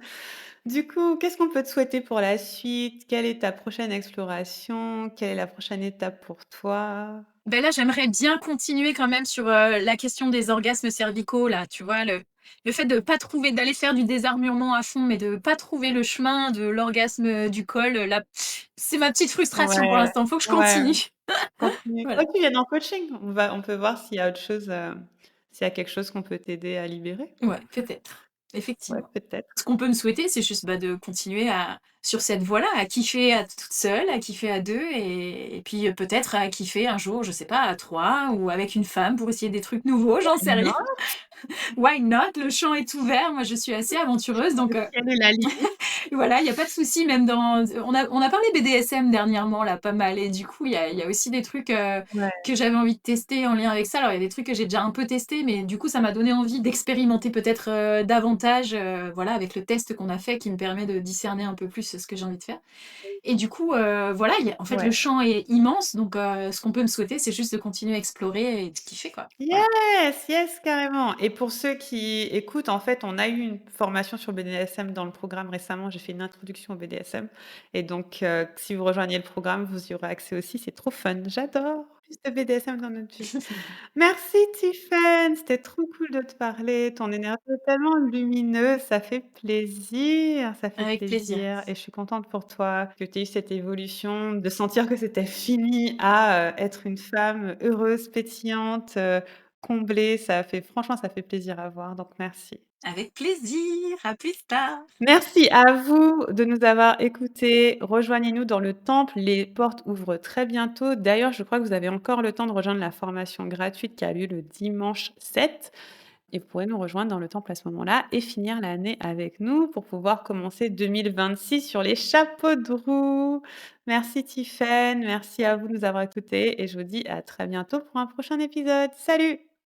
[SPEAKER 1] Du coup, qu'est-ce qu'on peut te souhaiter pour la suite? Quelle est ta prochaine exploration? Quelle est la prochaine étape pour toi?
[SPEAKER 2] Ben là, j'aimerais bien continuer quand même sur, la question des orgasmes cervicaux là, tu vois? Le fait de pas trouver d'aller faire du désarmement à fond, mais de pas trouver le chemin de l'orgasme, du col, là, c'est ma petite frustration pour
[SPEAKER 1] Ouais,
[SPEAKER 2] l'instant, faut que je
[SPEAKER 1] ouais,
[SPEAKER 2] continue.
[SPEAKER 1] continue. Faut
[SPEAKER 2] Voilà.
[SPEAKER 1] que tu viennes en coaching. On peut voir s'il y a autre chose, s'il y a quelque chose qu'on peut t'aider à libérer.
[SPEAKER 2] Ouais, peut-être,
[SPEAKER 1] Ouais,
[SPEAKER 2] effectivement.
[SPEAKER 1] peut-être.
[SPEAKER 2] Ce qu'on peut me souhaiter, c'est juste, bah, de continuer à sur cette voie-là, à kiffer à toute seule, à kiffer à 2, et puis, peut-être à kiffer un jour, je sais pas, à 3 ou avec une femme pour essayer des trucs nouveaux, j'en sais rien.
[SPEAKER 1] Non,
[SPEAKER 2] Why not? Le champ est ouvert, moi je suis assez aventureuse, donc
[SPEAKER 1] le ciel est la limite.
[SPEAKER 2] voilà, il y a pas de souci, même dans on a parlé BDSM dernièrement là, pas mal, et du coup, il y a aussi des trucs,
[SPEAKER 1] Ouais,
[SPEAKER 2] que j'avais envie de tester en lien avec ça. Alors il y a des trucs que j'ai déjà un peu testés, mais du coup, ça m'a donné envie d'expérimenter peut-être, davantage, voilà, avec le test qu'on a fait qui me permet de discerner un peu plus ce que j'ai envie de faire. Et du coup, voilà, il y a en fait, le
[SPEAKER 1] ouais.
[SPEAKER 2] champ est immense, donc ce qu'on peut me souhaiter, c'est juste de continuer à explorer et de kiffer, quoi. Voilà.
[SPEAKER 1] Yes, yes, carrément. Et pour ceux qui écoutent, en fait, on a eu une formation sur BDSM dans le programme récemment. J'ai fait une introduction au BDSM et donc si vous rejoignez le programme, vous y aurez accès aussi. C'est trop fun. J'adore plus de BDSM dans notre vie. Merci Tiffen, c'était trop cool de te parler. Ton énergie est tellement lumineuse, ça fait
[SPEAKER 2] Avec plaisir.
[SPEAKER 1] plaisir et je suis contente pour toi que tu aies eu cette évolution, de sentir que c'était fini à, être une femme heureuse, pétillante, comblée. Ça fait plaisir à voir, donc merci.
[SPEAKER 2] Avec plaisir, à plus tard.
[SPEAKER 1] Merci à vous de nous avoir écoutés. Rejoignez-nous dans le temple, les portes ouvrent très bientôt. D'ailleurs, je crois que vous avez encore le temps de rejoindre la formation gratuite qui a lieu le dimanche 7 et vous pourrez nous rejoindre dans le temple à ce moment-là et finir l'année avec nous pour pouvoir commencer 2026 sur les chapeaux de roue. Merci Tiffaine, merci à vous de nous avoir écoutés et je vous dis à très bientôt pour un prochain épisode. Salut!